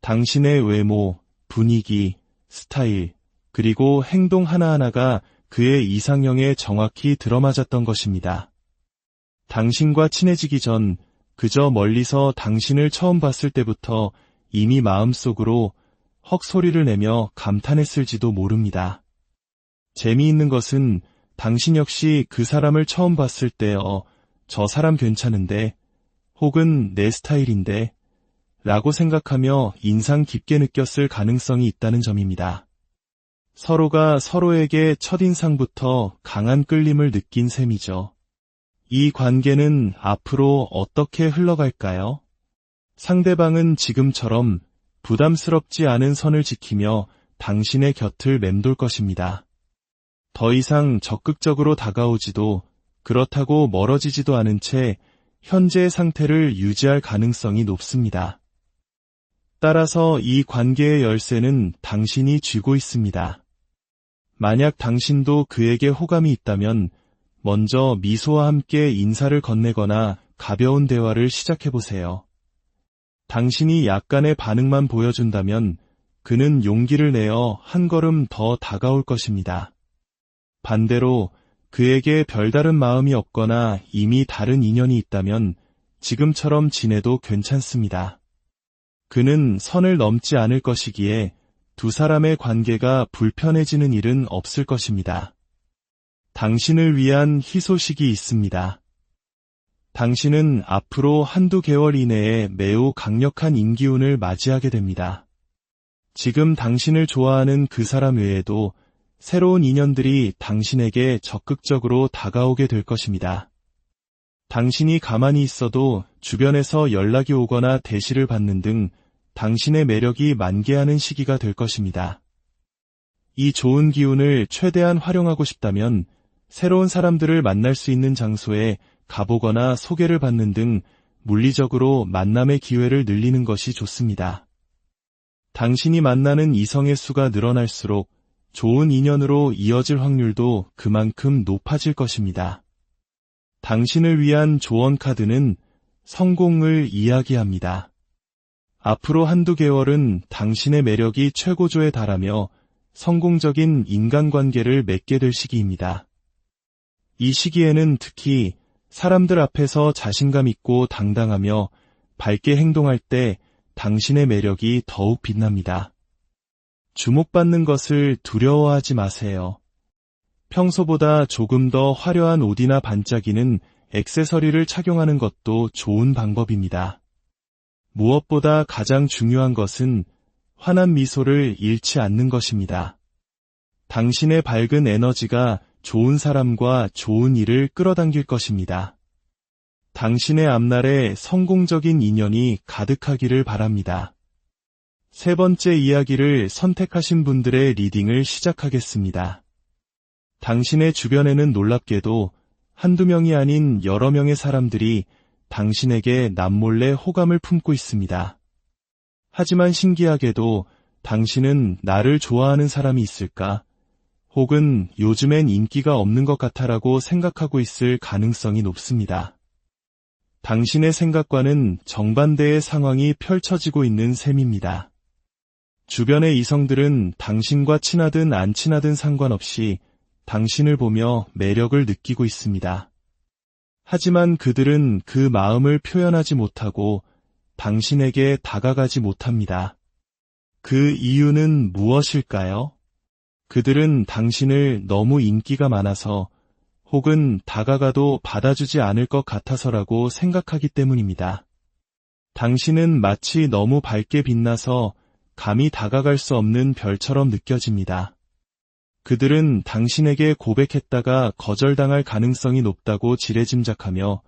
A: 당신의 외모, 분위기, 스타일, 그리고 행동 하나하나가 그의 이상형에 정확히 들어맞았던 것입니다. 당신과 친해지기 전 그저 멀리서 당신을 처음 봤을 때부터 이미 마음속으로 헉소리를 내며 감탄했을지도 모릅니다. 재미있는 것은 당신 역시 그 사람을 처음 봤을 때 저 사람 괜찮은데 혹은 내 스타일인데 라고 생각하며 인상 깊게 느꼈을 가능성이 있다는 점입니다. 서로가 서로에게 첫인상부터 강한 끌림을 느낀 셈이죠. 이 관계는 앞으로 어떻게 흘러갈까요? 상대방은 지금처럼 부담스럽지 않은 선을 지키며 당신의 곁을 맴돌 것입니다. 더 이상 적극적으로 다가오지도 그렇다고 멀어지지도 않은 채 현재의 상태를 유지할 가능성이 높습니다. 따라서 이 관계의 열쇠는 당신이 쥐고 있습니다. 만약 당신도 그에게 호감이 있다면 먼저 미소와 함께 인사를 건네거나 가벼운 대화를 시작해보세요. 당신이 약간의 반응만 보여준다면 그는 용기를 내어 한 걸음 더 다가올 것입니다. 반대로 그에게 별다른 마음이 없거나 이미 다른 인연이 있다면 지금처럼 지내도 괜찮습니다. 그는 선을 넘지 않을 것이기에 두 사람의 관계가 불편해지는 일은 없을 것입니다. 당신을 위한 희소식이 있습니다. 당신은 앞으로 한두 개월 이내에 매우 강력한 인기운을 맞이하게 됩니다. 지금 당신을 좋아하는 그 사람 외에도 새로운 인연들이 당신에게 적극적으로 다가오게 될 것입니다. 당신이 가만히 있어도 주변에서 연락이 오거나 대시를 받는 등 당신의 매력이 만개하는 시기가 될 것입니다. 이 좋은 기운을 최대한 활용하고 싶다면 새로운 사람들을 만날 수 있는 장소에 가보거나 소개를 받는 등 물리적으로 만남의 기회를 늘리는 것이 좋습니다. 당신이 만나는 이성의 수가 늘어날수록 좋은 인연으로 이어질 확률도 그만큼 높아질 것입니다. 당신을 위한 조언 카드는 성공을 이야기합니다. 앞으로 한두 개월은 당신의 매력이 최고조에 달하며 성공적인 인간관계를 맺게 될 시기입니다. 이 시기에는 특히 사람들 앞에서 자신감 있고 당당하며 밝게 행동할 때 당신의 매력이 더욱 빛납니다. 주목받는 것을 두려워하지 마세요. 평소보다 조금 더 화려한 옷이나 반짝이는 액세서리를 착용하는 것도 좋은 방법입니다. 무엇보다 가장 중요한 것은 환한 미소를 잃지 않는 것입니다. 당신의 밝은 에너지가 좋은 사람과 좋은 일을 끌어당길 것입니다. 당신의 앞날에 성공적인 인연이 가득하기를 바랍니다. 세 번째 이야기를 선택하신 분들의 리딩을 시작하겠습니다. 당신의 주변에는 놀랍게도 한두 명이 아닌 여러 명의 사람들이 당신에게 남몰래 호감을 품고 있습니다. 하지만 신기하게도 당신은 나를 좋아하는 사람이 있을까? 혹은 요즘엔 인기가 없는 것 같아라고 생각하고 있을 가능성이 높습니다. 당신의 생각과는 정반대의 상황이 펼쳐지고 있는 셈입니다. 주변의 이성들은 당신과 친하든 안 친하든 상관없이 당신을 보며 매력을 느끼고 있습니다. 하지만 그들은 그 마음을 표현하지 못하고 당신에게 다가가지 못합니다. 그 이유는 무엇일까요? 그들은 당신을 너무 인기가 많아서 혹은 다가가도 받아주지 않을 것 같아서라고 생각하기 때문입니다. 당신은 마치 너무 밝게 빛나서 감히 다가갈 수 없는 별처럼 느껴집니다. 그들은 당신에게 고백했다가 거절당할 가능성이 높다고 지레짐작하며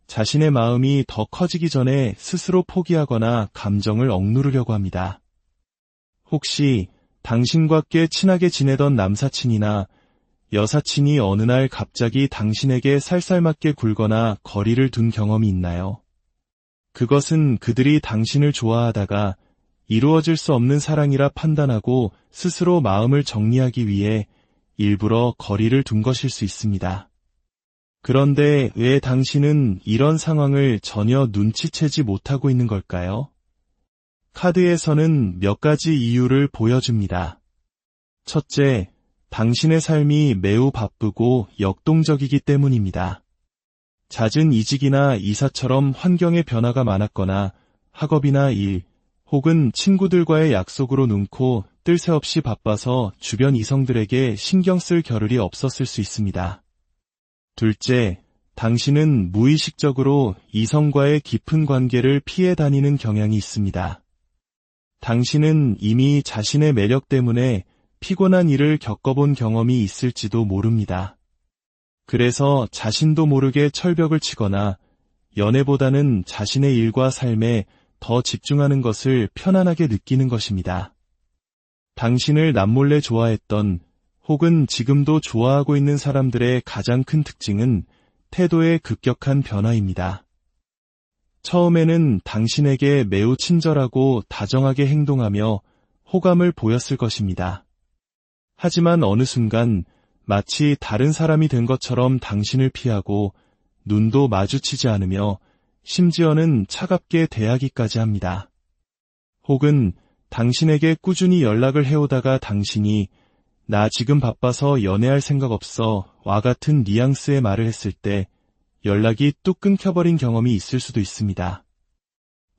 A: 자신의 마음이 더 커지기 전에 스스로 포기하거나 감정을 억누르려고 합니다. 혹시 당신과 꽤 친하게 지내던 남사친이나 여사친이 어느 날 갑자기 당신에게 살살맞게 굴거나 거리를 둔 경험이 있나요? 그것은 그들이 당신을 좋아하다가 이루어질 수 없는 사랑이라 판단하고 스스로 마음을 정리하기 위해 일부러 거리를 둔 것일 수 있습니다. 그런데 왜 당신은 이런 상황을 전혀 눈치채지 못하고 있는 걸까요? 카드에서는 몇 가지 이유를 보여줍니다. 첫째, 당신의 삶이 매우 바쁘고 역동적이기 때문입니다. 잦은 이직이나 이사처럼 환경의 변화가 많았거나 학업이나 일, 혹은 친구들과의 약속으로 눈코 뜰 새 없이 바빠서 주변 이성들에게 신경 쓸 겨를이 없었을 수 있습니다. 둘째, 당신은 무의식적으로 이성과의 깊은 관계를 피해 다니는 경향이 있습니다. 당신은 이미 자신의 매력 때문에 피곤한 일을 겪어본 경험이 있을지도 모릅니다. 그래서 자신도 모르게 철벽을 치거나 연애보다는 자신의 일과 삶에 더 집중하는 것을 편안하게 느끼는 것입니다. 당신을 남몰래 좋아했던 혹은 지금도 좋아하고 있는 사람들의 가장 큰 특징은 태도의 급격한 변화입니다. 처음에는 당신에게 매우 친절하고 다정하게 행동하며 호감을 보였을 것입니다. 하지만 어느 순간 마치 다른 사람이 된 것처럼 당신을 피하고 눈도 마주치지 않으며 심지어는 차갑게 대하기까지 합니다. 혹은 당신에게 꾸준히 연락을 해오다가 당신이 나 지금 바빠서 연애할 생각 없어 와 같은 뉘앙스의 말을 했을 때 연락이 뚝 끊겨버린 경험이 있을 수도 있습니다.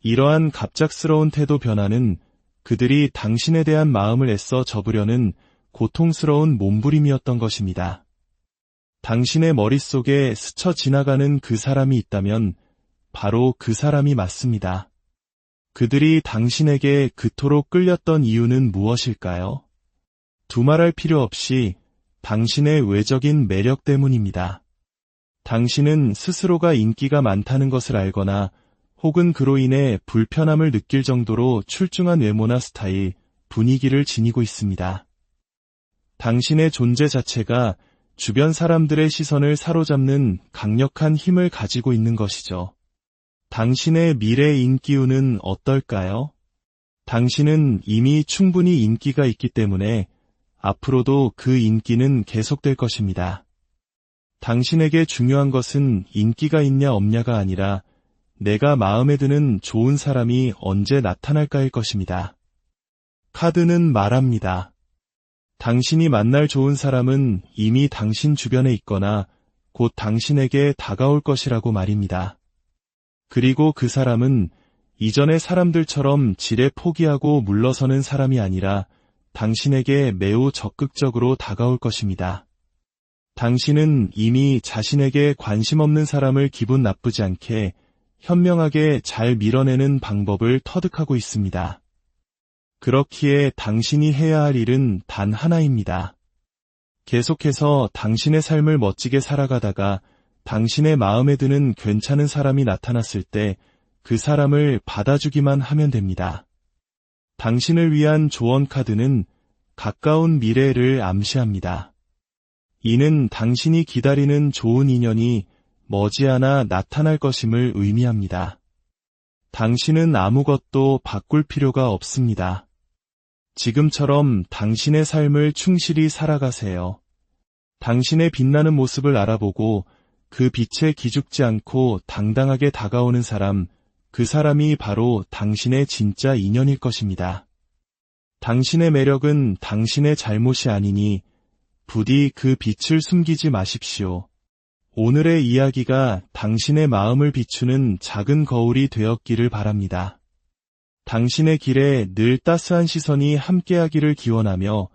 A: 이러한 갑작스러운 태도 변화는 그들이 당신에 대한 마음을 애써 접으려는 고통스러운 몸부림이었던 것입니다. 당신의 머릿속에 스쳐 지나가는 그 사람이 있다면 바로 그 사람이 맞습니다. 그들이 당신에게 그토록 끌렸던 이유는 무엇일까요? 두말할 필요 없이 당신의 외적인 매력 때문입니다. 당신은 스스로가 인기가 많다는 것을 알거나 혹은 그로 인해 불편함을 느낄 정도로 출중한 외모나 스타일, 분위기를 지니고 있습니다. 당신의 존재 자체가 주변 사람들의 시선을 사로잡는 강력한 힘을 가지고 있는 것이죠. 당신의 미래 인기운은 어떨까요? 당신은 이미 충분히 인기가 있기 때문에 앞으로도 그 인기는 계속될 것입니다. 당신에게 중요한 것은 인기가 있냐 없냐가 아니라 내가 마음에 드는 좋은 사람이 언제 나타날까일 것입니다. 카드는 말합니다. 당신이 만날 좋은 사람은 이미 당신 주변에 있거나 곧 당신에게 다가올 것이라고 말입니다. 그리고 그 사람은 이전의 사람들처럼 지레 포기하고 물러서는 사람이 아니라 당신에게 매우 적극적으로 다가올 것입니다. 당신은 이미 자신에게 관심 없는 사람을 기분 나쁘지 않게 현명하게 잘 밀어내는 방법을 터득하고 있습니다. 그렇기에 당신이 해야 할 일은 단 하나입니다. 계속해서 당신의 삶을 멋지게 살아가다가 당신의 마음에 드는 괜찮은 사람이 나타났을 때 그 사람을 받아주기만 하면 됩니다. 당신을 위한 조언 카드는 가까운 미래를 암시합니다. 이는 당신이 기다리는 좋은 인연이 머지않아 나타날 것임을 의미합니다. 당신은 아무것도 바꿀 필요가 없습니다. 지금처럼 당신의 삶을 충실히 살아가세요. 당신의 빛나는 모습을 알아보고 그 빛에 기죽지 않고 당당하게 다가오는 사람, 그 사람이 바로 당신의 진짜 인연일 것입니다. 당신의 매력은 당신의 잘못이 아니니 부디 그 빛을 숨기지 마십시오. 오늘의 이야기가 당신의 마음을 비추는 작은 거울이 되었기를 바랍니다. 당신의 길에 늘 따스한 시선이 함께하기를 기원하며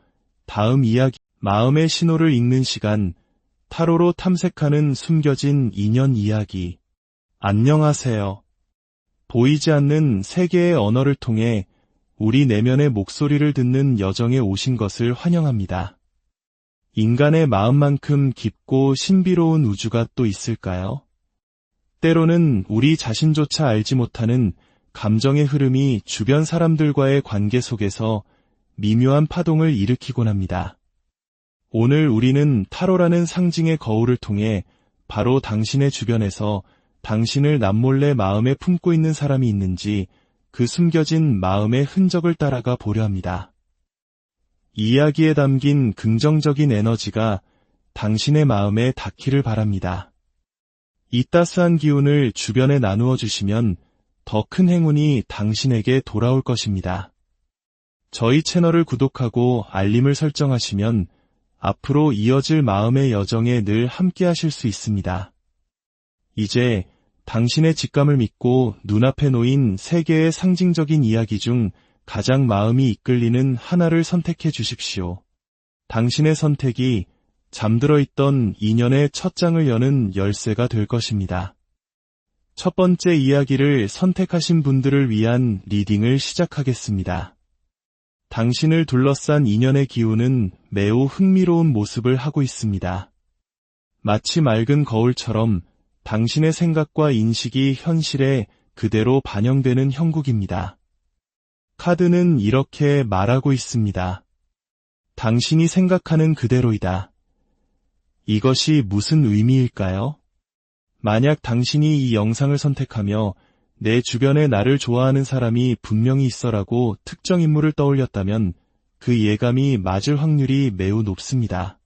A: 다음 이야기, 마음의 신호를 읽는 시간, 타로로 탐색하는 숨겨진 인연 이야기. 안녕하세요. 보이지 않는 세계의 언어를 통해 우리 내면의 목소리를 듣는 여정에 오신 것을 환영합니다. 인간의 마음만큼 깊고 신비로운 우주가 또 있을까요? 때로는 우리 자신조차 알지 못하는 감정의 흐름이 주변 사람들과의 관계 속에서 미묘한 파동을 일으키곤 합니다. 오늘 우리는 타로라는 상징의 거울을 통해 바로 당신의 주변에서 당신을 남몰래 마음에 품고 있는 사람이 있는지 그 숨겨진 마음의 흔적을 따라가 보려 합니다. 이야기에 담긴 긍정적인 에너지가 당신의 마음에 닿기를 바랍니다. 이 따스한 기운을 주변에 나누어 주시면 더 큰 행운이 당신에게 돌아올 것입니다. 저희 채널을 구독하고 알림을 설정하시면 앞으로 이어질 마음의 여정에 늘 함께 하실 수 있습니다. 이제 당신의 직감을 믿고 눈앞에 놓인 세 개의 상징적인 이야기 중 가장 마음이 이끌리는 하나를 선택해 주십시오. 당신의 선택이 잠들어 있던 인연의 첫 장을 여는 열쇠가 될 것입니다. 첫 번째 이야기를 선택하신 분들을 위한 리딩을 시작하겠습니다. 당신을 둘러싼 인연의 기운은 매우 흥미로운 모습을 하고 있습니다. 마치 맑은 거울처럼 당신의 생각과 인식이 현실에 그대로 반영되는 형국입니다. 카드는 이렇게 말하고 있습니다. 당신이 생각하는 그대로이다. 이것이 무슨 의미일까요? 만약 당신이 이 영상을 선택하며 내 주변에 나를 좋아하는 사람이 분명히 있어라고 특정 인물을 떠올렸다면 그 예감이 맞을 확률이 매우 높습니다.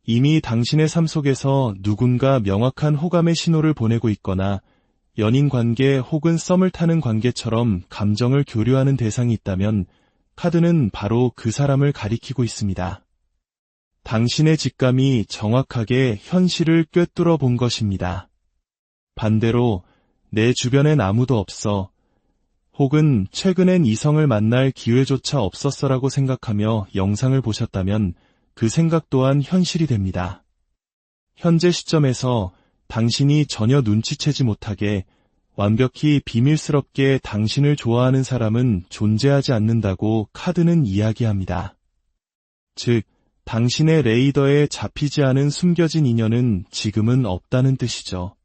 A: 이미 당신의 삶 속에서 누군가 명확한 호감의 신호를 보내고 있거나 연인 관계 혹은 썸을 타는 관계처럼 감정을 교류하는 대상이 있다면 카드는 바로 그 사람을 가리키고 있습니다. 당신의 직감이 정확하게 현실을 꿰뚫어 본 것입니다. 반대로 내 주변엔 아무도 없어 혹은 최근엔 이성을 만날 기회조차 없었어라고 생각하며 영상을 보셨다면 그 생각 또한 현실이 됩니다. 현재 시점에서 당신이 전혀 눈치채지 못하게 완벽히 비밀스럽게 당신을 좋아하는 사람은 존재하지 않는다고 카드는 이야기합니다. 즉, 당신의 레이더에 잡히지 않은 숨겨진 인연은 지금은 없다는 뜻이죠.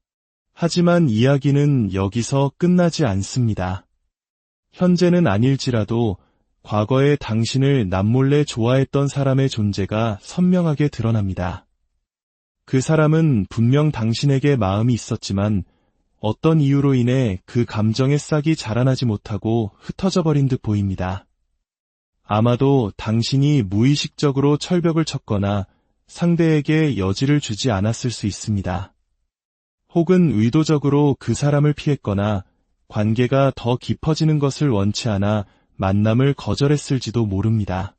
A: 하지만 이야기는 여기서 끝나지 않습니다. 현재는 아닐지라도 과거에 당신을 남몰래 좋아했던 사람의 존재가 선명하게 드러납니다. 그 사람은 분명 당신에게 마음이 있었지만 어떤 이유로 인해 그 감정의 싹이 자라나지 못하고 흩어져 버린 듯 보입니다. 아마도 당신이 무의식적으로 철벽을 쳤거나 상대에게 여지를 주지 않았을 수 있습니다. 혹은 의도적으로 그 사람을 피했거나 관계가 더 깊어지는 것을 원치 않아 만남을 거절했을지도 모릅니다.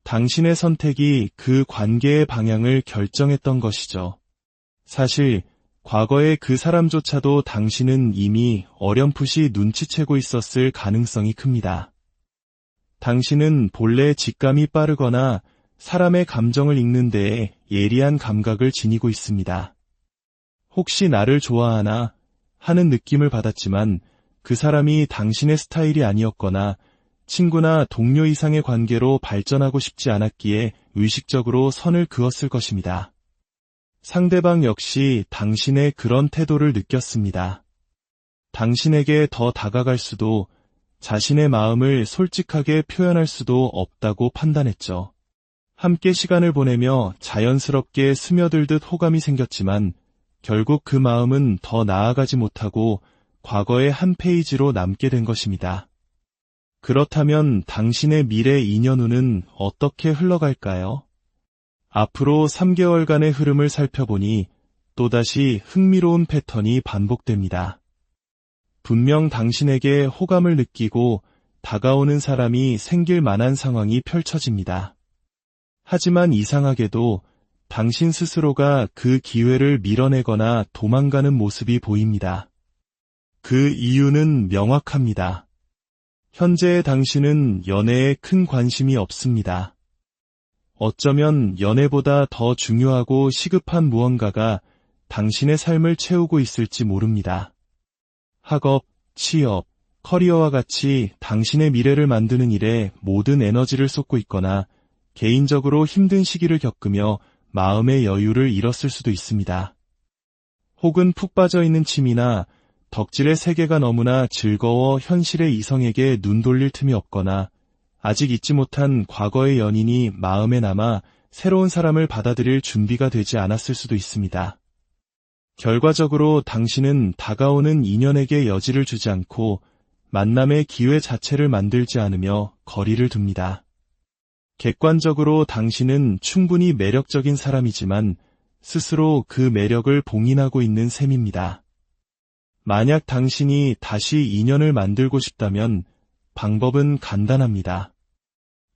A: 당신의 선택이 그 관계의 방향을 결정했던 것이죠. 사실 과거의 그 사람조차도 당신은 이미 어렴풋이 눈치채고 있었을 가능성이 큽니다. 당신은 본래 직감이 빠르거나 사람의 감정을 읽는 데에 예리한 감각을 지니고 있습니다. 혹시 나를 좋아하나 하는 느낌을 받았지만 그 사람이 당신의 스타일이 아니었거나 친구나 동료 이상의 관계로 발전하고 싶지 않았기에 의식적으로 선을 그었을 것입니다. 상대방 역시 당신의 그런 태도를 느꼈습니다. 당신에게 더 다가갈 수도 자신의 마음을 솔직하게 표현할 수도 없다고 판단했죠. 함께 시간을 보내며 자연스럽게 스며들듯 호감이 생겼지만 결국 그 마음은 더 나아가지 못하고 과거의 한 페이지로 남게 된 것입니다. 그렇다면 당신의 미래 인연운은 어떻게 흘러갈까요? 앞으로 3개월간의 흐름을 살펴보니 또다시 흥미로운 패턴이 반복됩니다. 분명 당신에게 호감을 느끼고 다가오는 사람이 생길 만한 상황이 펼쳐집니다. 하지만 이상하게도 당신 스스로가 그 기회를 밀어내거나 도망가는 모습이 보입니다. 그 이유는 명확합니다. 현재의 당신은 연애에 큰 관심이 없습니다. 어쩌면 연애보다 더 중요하고 시급한 무언가가 당신의 삶을 채우고 있을지 모릅니다. 학업, 취업, 커리어와 같이 당신의 미래를 만드는 일에 모든 에너지를 쏟고 있거나 개인적으로 힘든 시기를 겪으며 마음의 여유를 잃었을 수도 있습니다. 혹은 푹 빠져 있는 침이나 덕질의 세계가 너무나 즐거워 현실의 이성에게 눈 돌릴 틈이 없거나 아직 잊지 못한 과거의 연인이 마음에 남아 새로운 사람을 받아들일 준비가 되지 않았을 수도 있습니다. 결과적으로 당신은 다가오는 인연에게 여지를 주지 않고 만남의 기회 자체를 만들지 않으며 거리를 둡니다. 객관적으로 당신은 충분히 매력적인 사람이지만 스스로 그 매력을 봉인하고 있는 셈입니다. 만약 당신이 다시 인연을 만들고 싶다면 방법은 간단합니다.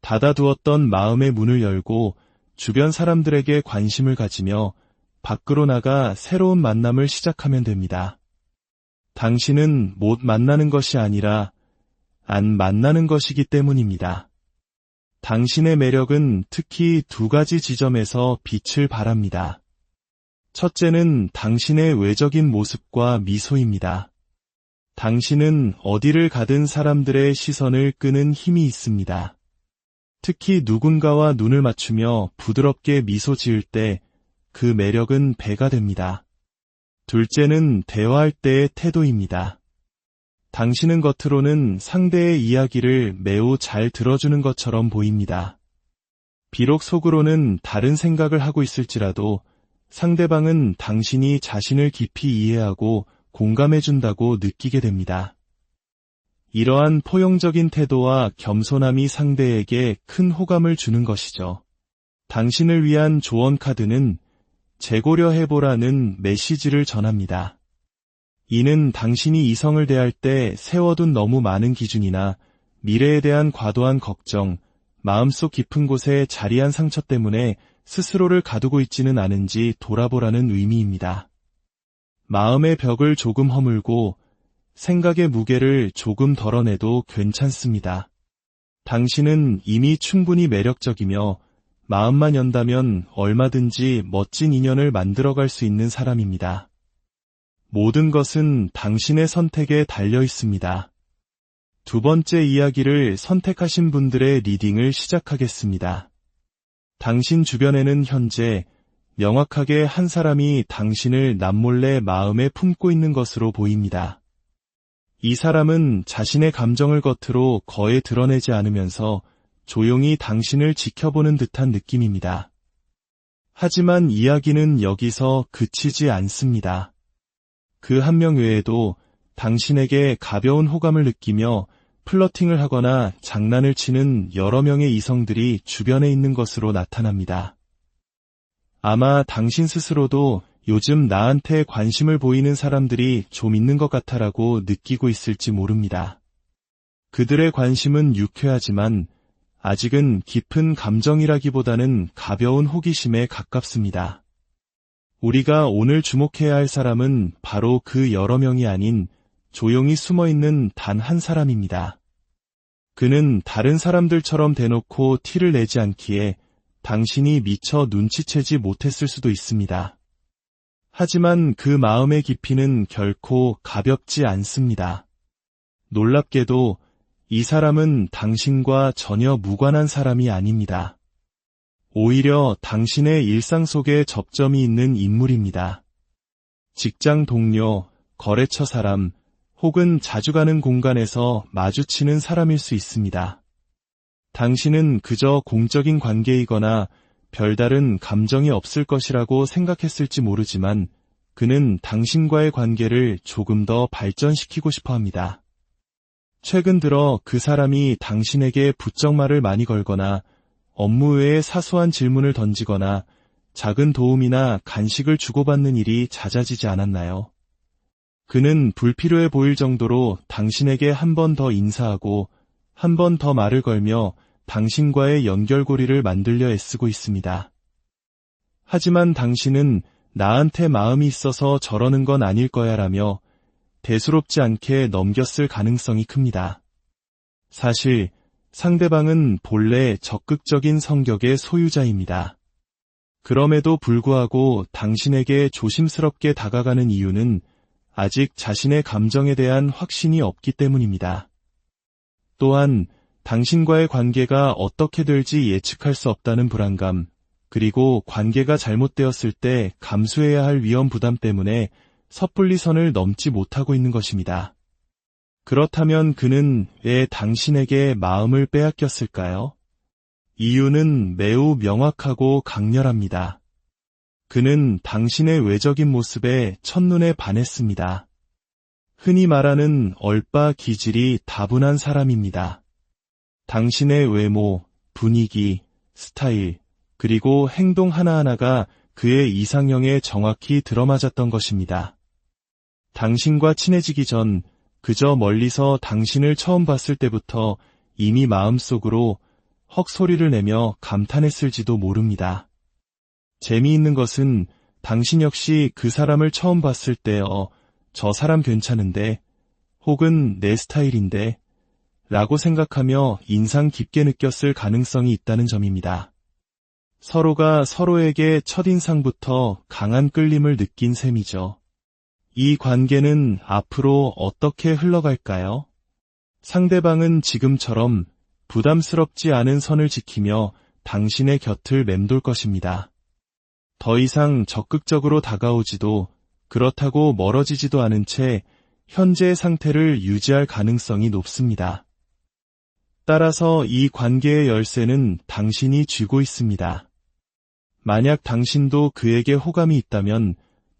A: 닫아두었던 마음의 문을 열고 주변 사람들에게 관심을 가지며 밖으로 나가 새로운 만남을 시작하면 됩니다. 당신은 못 만나는 것이 아니라 안 만나는 것이기 때문입니다. 당신의 매력은 특히 두 가지 지점에서 빛을 발합니다. 첫째는 당신의 외적인 모습과 미소입니다. 당신은 어디를 가든 사람들의 시선을 끄는 힘이 있습니다. 특히 누군가와 눈을 맞추며 부드럽게 미소 지을 때 그 매력은 배가 됩니다. 둘째는 대화할 때의 태도입니다. 당신은 겉으로는 상대의 이야기를 매우 잘 들어주는 것처럼 보입니다. 비록 속으로는 다른 생각을 하고 있을지라도 상대방은 당신이 자신을 깊이 이해하고 공감해준다고 느끼게 됩니다. 이러한 포용적인 태도와 겸손함이 상대에게 큰 호감을 주는 것이죠. 당신을 위한 조언 카드는 재고려해보라는 메시지를 전합니다. 이는 당신이 이성을 대할 때 세워둔 너무 많은 기준이나 미래에 대한 과도한 걱정, 마음속 깊은 곳에 자리한 상처 때문에 스스로를 가두고 있지는 않은지 돌아보라는 의미입니다. 마음의 벽을 조금 허물고 생각의 무게를 조금 덜어내도 괜찮습니다. 당신은 이미 충분히 매력적이며 마음만 연다면 얼마든지 멋진 인연을 만들어갈 수 있는 사람입니다. 모든 것은 당신의 선택에 달려 있습니다. 두 번째 이야기를 선택하신 분들의 리딩을 시작하겠습니다. 당신 주변에는 현재 명확하게 한 사람이 당신을 남몰래 마음에 품고 있는 것으로 보입니다. 이 사람은 자신의 감정을 겉으로 거의 드러내지 않으면서 조용히 당신을 지켜보는 듯한 느낌입니다. 하지만 이야기는 여기서 그치지 않습니다. 그 한 명 외에도 당신에게 가벼운 호감을 느끼며 플러팅을 하거나 장난을 치는 여러 명의 이성들이 주변에 있는 것으로 나타납니다. 아마 당신 스스로도 요즘 나한테 관심을 보이는 사람들이 좀 있는 것 같아라고 느끼고 있을지 모릅니다. 그들의 관심은 유쾌하지만 아직은 깊은 감정이라기보다는 가벼운 호기심에 가깝습니다. 우리가 오늘 주목해야 할 사람은 바로 그 여러 명이 아닌 조용히 숨어있는 단 한 사람입니다. 그는 다른 사람들처럼 대놓고 티를 내지 않기에 당신이 미처 눈치채지 못했을 수도 있습니다. 하지만 그 마음의 깊이는 결코 가볍지 않습니다. 놀랍게도 이 사람은 당신과 전혀 무관한 사람이 아닙니다. 오히려 당신의 일상 속에 접점이 있는 인물입니다. 직장 동료, 거래처 사람, 혹은 자주 가는 공간에서 마주치는 사람일 수 있습니다. 당신은 그저 공적인 관계이거나 별다른 감정이 없을 것이라고 생각했을지 모르지만 그는 당신과의 관계를 조금 더 발전시키고 싶어 합니다. 최근 들어 그 사람이 당신에게 부쩍 말을 많이 걸거나 업무 외에 사소한 질문을 던지거나 작은 도움이나 간식을 주고받는 일이 잦아지지 않았나요? 그는 불필요해 보일 정도로 당신에게 한 번 더 인사하고 한 번 더 말을 걸며 당신과의 연결고리를 만들려 애쓰고 있습니다. 하지만 당신은 나한테 마음이 있어서 저러는 건 아닐 거야 라며 대수롭지 않게 넘겼을 가능성이 큽니다. 사실 상대방은 본래 적극적인 성격의 소유자입니다. 그럼에도 불구하고 당신에게 조심스럽게 다가가는 이유는 아직 자신의 감정에 대한 확신이 없기 때문입니다. 또한 당신과의 관계가 어떻게 될지 예측할 수 없다는 불안감, 그리고 관계가 잘못되었을 때 감수해야 할 위험 부담 때문에 섣불리 선을 넘지 못하고 있는 것입니다. 그렇다면 그는 왜 당신에게 마음을 빼앗겼을까요? 이유는 매우 명확하고 강렬합니다. 그는 당신의 외적인 모습에 첫눈에 반했습니다. 흔히 말하는 얼빠 기질이 다분한 사람입니다. 당신의 외모, 분위기, 스타일, 그리고 행동 하나하나가 그의 이상형에 정확히 들어맞았던 것입니다. 당신과 친해지기 전 그저 멀리서 당신을 처음 봤을 때부터 이미 마음속으로 헉소리를 내며 감탄했을지도 모릅니다. 재미있는 것은 당신 역시 그 사람을 처음 봤을 때 저 사람 괜찮은데 혹은 내 스타일인데 라고 생각하며 인상 깊게 느꼈을 가능성이 있다는 점입니다. 서로가 서로에게 첫인상부터 강한 끌림을 느낀 셈이죠. 이 관계는 앞으로 어떻게 흘러갈까요? 상대방은 지금처럼 부담스럽지 않은 선을 지키며 당신의 곁을 맴돌 것입니다. 더 이상 적극적으로 다가오지도 그렇다고 멀어지지도 않은 채 현재의 상태를 유지할 가능성이 높습니다. 따라서 이 관계의 열쇠는 당신이 쥐고 있습니다. 만약 당신도 그에게 호감이 있다면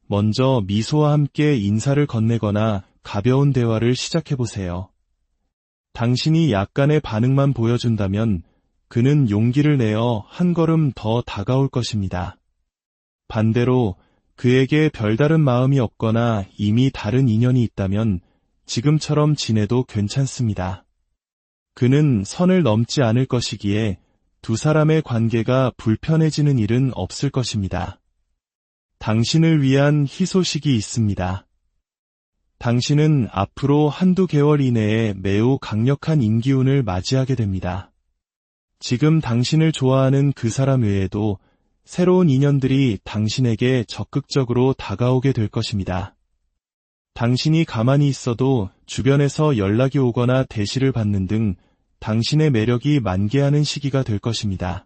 A: 먼저 미소와 함께 인사를 건네거나 가벼운 대화를 시작해보세요. 당신이 약간의 반응만 보여준다면 그는 용기를 내어 한 걸음 더 다가올 것입니다. 반대로 그에게 별다른 마음이 없거나 이미 다른 인연이 있다면 지금처럼 지내도 괜찮습니다. 그는 선을 넘지 않을 것이기에 두 사람의 관계가 불편해지는 일은 없을 것입니다. 당신을 위한 희소식이 있습니다. 당신은 앞으로 한두 개월 이내에 매우 강력한 인기운을 맞이하게 됩니다. 지금 당신을 좋아하는 그 사람 외에도 새로운 인연들이 당신에게 적극적으로 다가오게 될 것입니다. 당신이 가만히 있어도 주변에서 연락이 오거나 대시를 받는 등 당신의 매력이 만개하는 시기가 될 것입니다.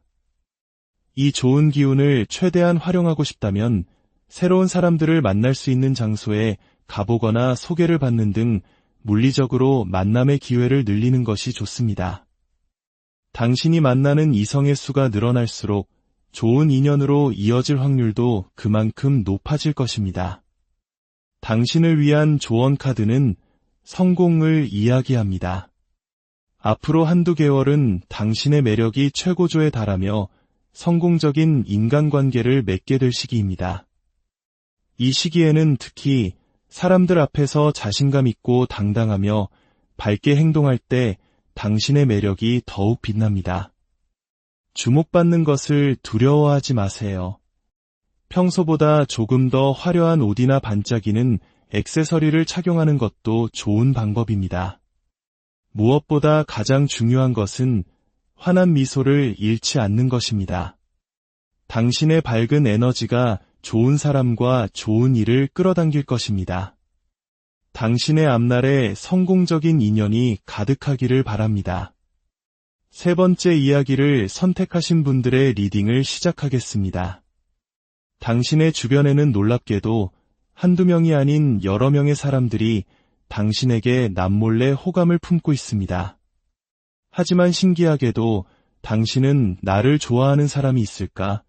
A: 이 좋은 기운을 최대한 활용하고 싶다면 새로운 사람들을 만날 수 있는 장소에 가보거나 소개를 받는 등 물리적으로 만남의 기회를 늘리는 것이 좋습니다. 당신이 만나는 이성의 수가 늘어날수록 좋은 인연으로 이어질 확률도 그만큼 높아질 것입니다. 당신을 위한 조언 카드는 성공을 이야기합니다. 앞으로 한두 개월은 당신의 매력이 최고조에 달하며 성공적인 인간관계를 맺게 될 시기입니다. 이 시기에는 특히 사람들 앞에서 자신감 있고 당당하며 밝게 행동할 때 당신의 매력이 더욱 빛납니다. 주목받는 것을 두려워하지 마세요. 평소보다 조금 더 화려한 옷이나 반짝이는 액세서리를 착용하는 것도 좋은 방법입니다. 무엇보다 가장 중요한 것은 환한 미소를 잃지 않는 것입니다. 당신의 밝은 에너지가 좋은 사람과 좋은 일을 끌어당길 것입니다. 당신의 앞날에 성공적인 인연이 가득하기를 바랍니다. 세 번째 이야기를 선택하신 분들의 리딩을 시작하겠습니다. 당신의 주변에는 놀랍게도 한두 명이 아닌 여러 명의 사람들이 당신에게 남몰래 호감을 품고 있습니다. 하지만 신기하게도 당신은 나를 좋아하는 사람이 있을까?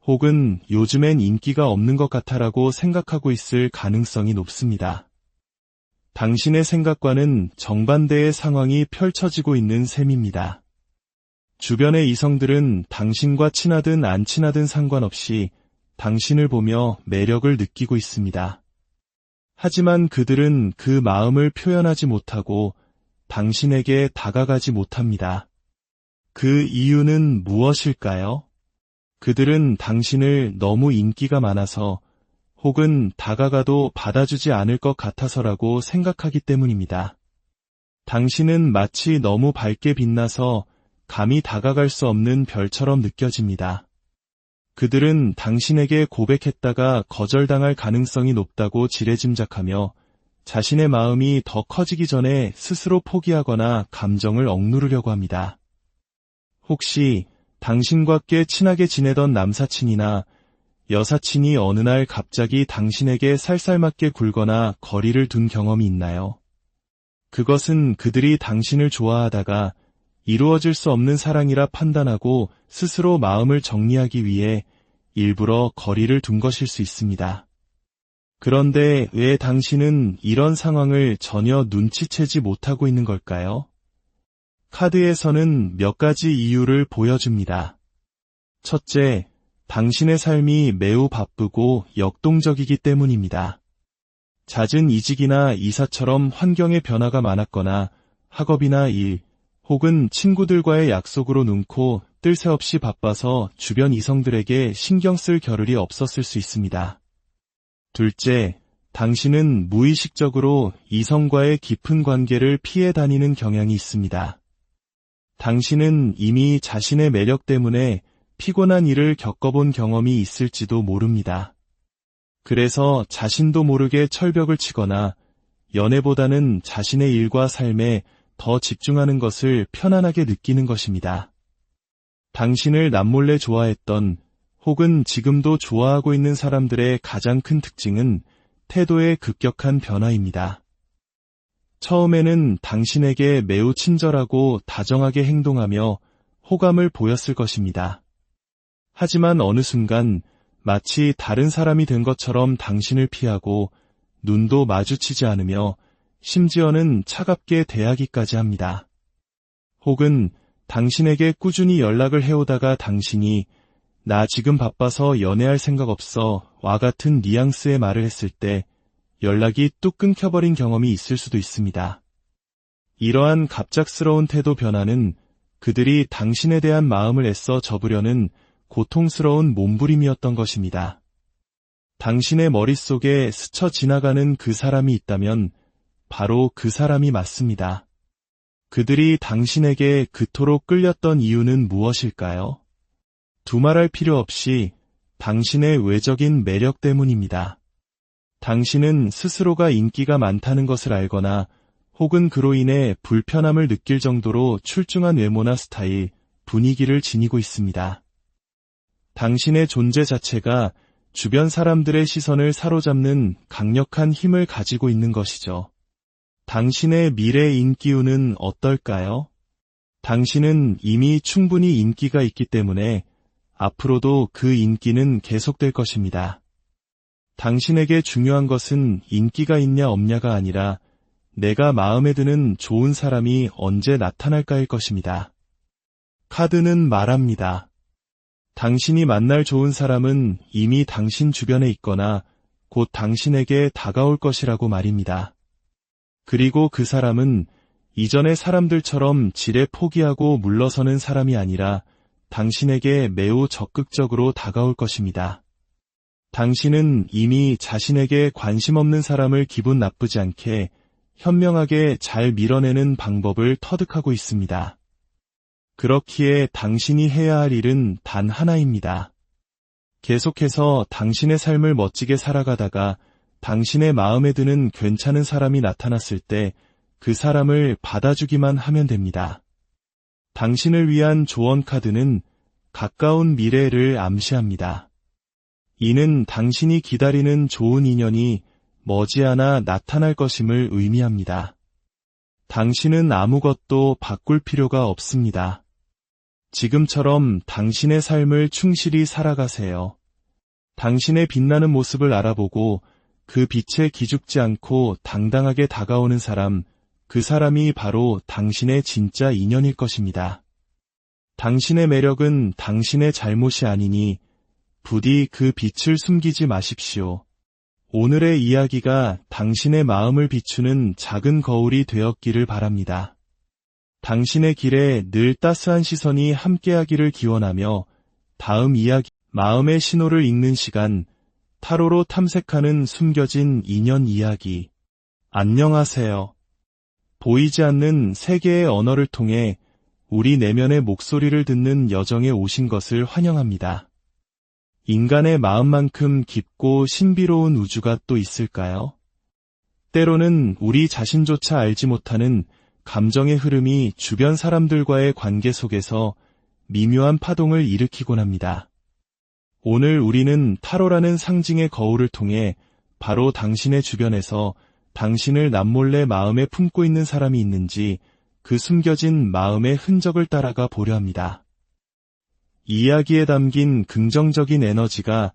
A: 혹은 요즘엔 인기가 없는 것 같아라고 생각하고 있을 가능성이 높습니다. 당신의 생각과는 정반대의 상황이 펼쳐지고 있는 셈입니다. 주변의 이성들은 당신과 친하든 안 친하든 상관없이 당신을 보며 매력을 느끼고 있습니다. 하지만 그들은 그 마음을 표현하지 못하고 당신에게 다가가지 못합니다. 그 이유는 무엇일까요? 그들은 당신을 너무 인기가 많아서 혹은 다가가도 받아주지 않을 것 같아서라고 생각하기 때문입니다. 당신은 마치 너무 밝게 빛나서 감히 다가갈 수 없는 별처럼 느껴집니다. 그들은 당신에게 고백했다가 거절당할 가능성이 높다고 지레짐작하며 자신의 마음이 더 커지기 전에 스스로 포기하거나 감정을 억누르려고 합니다. 혹시 당신과 꽤 친하게 지내던 남사친이나 여사친이 어느 날 갑자기 당신에게 살살맞게 굴거나 거리를 둔 경험이 있나요? 그것은 그들이 당신을 좋아하다가 이루어질 수 없는 사랑이라 판단하고 스스로 마음을 정리하기 위해 일부러 거리를 둔 것일 수 있습니다. 그런데 왜 당신은 이런 상황을 전혀 눈치채지 못하고 있는 걸까요? 카드에서는 몇 가지 이유를 보여줍니다. 첫째, 당신의 삶이 매우 바쁘고 역동적이기 때문입니다. 잦은 이직이나 이사처럼 환경의 변화가 많았거나 학업이나 일, 혹은 친구들과의 약속으로 눈코 뜰 새 없이 바빠서 주변 이성들에게 신경 쓸 겨를이 없었을 수 있습니다. 둘째, 당신은 무의식적으로 이성과의 깊은 관계를 피해 다니는 경향이 있습니다. 당신은 이미 자신의 매력 때문에 피곤한 일을 겪어본 경험이 있을지도 모릅니다. 그래서 자신도 모르게 철벽을 치거나 연애보다는 자신의 일과 삶에 더 집중하는 것을 편안하게 느끼는 것입니다. 당신을 남몰래 좋아했던 혹은 지금도 좋아하고 있는 사람들의 가장 큰 특징은 태도의 급격한 변화입니다. 처음에는 당신에게 매우 친절하고 다정하게 행동하며 호감을 보였을 것입니다. 하지만 어느 순간 마치 다른 사람이 된 것처럼 당신을 피하고 눈도 마주치지 않으며 심지어는 차갑게 대하기까지 합니다. 혹은 당신에게 꾸준히 연락을 해오다가 당신이 나 지금 바빠서 연애할 생각 없어 와 같은 뉘앙스의 말을 했을 때 연락이 뚝 끊겨버린 경험이 있을 수도 있습니다. 이러한 갑작스러운 태도 변화는 그들이 당신에 대한 마음을 애써 접으려는 고통스러운 몸부림이었던 것입니다. 당신의 머릿속에 스쳐 지나가는 그 사람이 있다면 바로 그 사람이 맞습니다. 그들이 당신에게 그토록 끌렸던 이유는 무엇일까요? 두말할 필요 없이 당신의 외적인 매력 때문입니다. 당신은 스스로가 인기가 많다는 것을 알거나 혹은 그로 인해 불편함을 느낄 정도로 출중한 외모나 스타일, 분위기를 지니고 있습니다. 당신의 존재 자체가 주변 사람들의 시선을 사로잡는 강력한 힘을 가지고 있는 것이죠. 당신의 미래 인기운은 어떨까요? 당신은 이미 충분히 인기가 있기 때문에 앞으로도 그 인기는 계속될 것입니다. 당신에게 중요한 것은 인기가 있냐 없냐가 아니라 내가 마음에 드는 좋은 사람이 언제 나타날까일 것입니다. 카드는 말합니다. 당신이 만날 좋은 사람은 이미 당신 주변에 있거나 곧 당신에게 다가올 것이라고 말입니다. 그리고 그 사람은 이전의 사람들처럼 지레 포기하고 물러서는 사람이 아니라 당신에게 매우 적극적으로 다가올 것입니다. 당신은 이미 자신에게 관심 없는 사람을 기분 나쁘지 않게 현명하게 잘 밀어내는 방법을 터득하고 있습니다. 그렇기에 당신이 해야 할 일은 단 하나입니다. 계속해서 당신의 삶을 멋지게 살아가다가 당신의 마음에 드는 괜찮은 사람이 나타났을 때 그 사람을 받아주기만 하면 됩니다. 당신을 위한 조언 카드는 가까운 미래를 암시합니다. 이는 당신이 기다리는 좋은 인연이 머지않아 나타날 것임을 의미합니다. 당신은 아무것도 바꿀 필요가 없습니다. 지금처럼 당신의 삶을 충실히 살아가세요. 당신의 빛나는 모습을 알아보고 그 빛에 기죽지 않고 당당하게 다가오는 사람, 그 사람이 바로 당신의 진짜 인연일 것입니다. 당신의 매력은 당신의 잘못이 아니니 부디 그 빛을 숨기지 마십시오. 오늘의 이야기가 당신의 마음을 비추는 작은 거울이 되었기를 바랍니다. 당신의 길에 늘 따스한 시선이 함께하기를 기원하며 다음 이야기, 마음의 신호를 읽는 시간, 타로로 탐색하는 숨겨진 인연 이야기. 안녕하세요. 보이지 않는 세계의 언어를 통해 우리 내면의 목소리를 듣는 여정에 오신 것을 환영합니다. 인간의 마음만큼 깊고 신비로운 우주가 또 있을까요? 때로는 우리 자신조차 알지 못하는 감정의 흐름이 주변 사람들과의 관계 속에서 미묘한 파동을 일으키곤 합니다. 오늘 우리는 타로라는 상징의 거울을 통해 바로 당신의 주변에서 당신을 남몰래 마음에 품고 있는 사람이 있는지 그 숨겨진 마음의 흔적을 따라가 보려 합니다. 이 이야기에 담긴 긍정적인 에너지가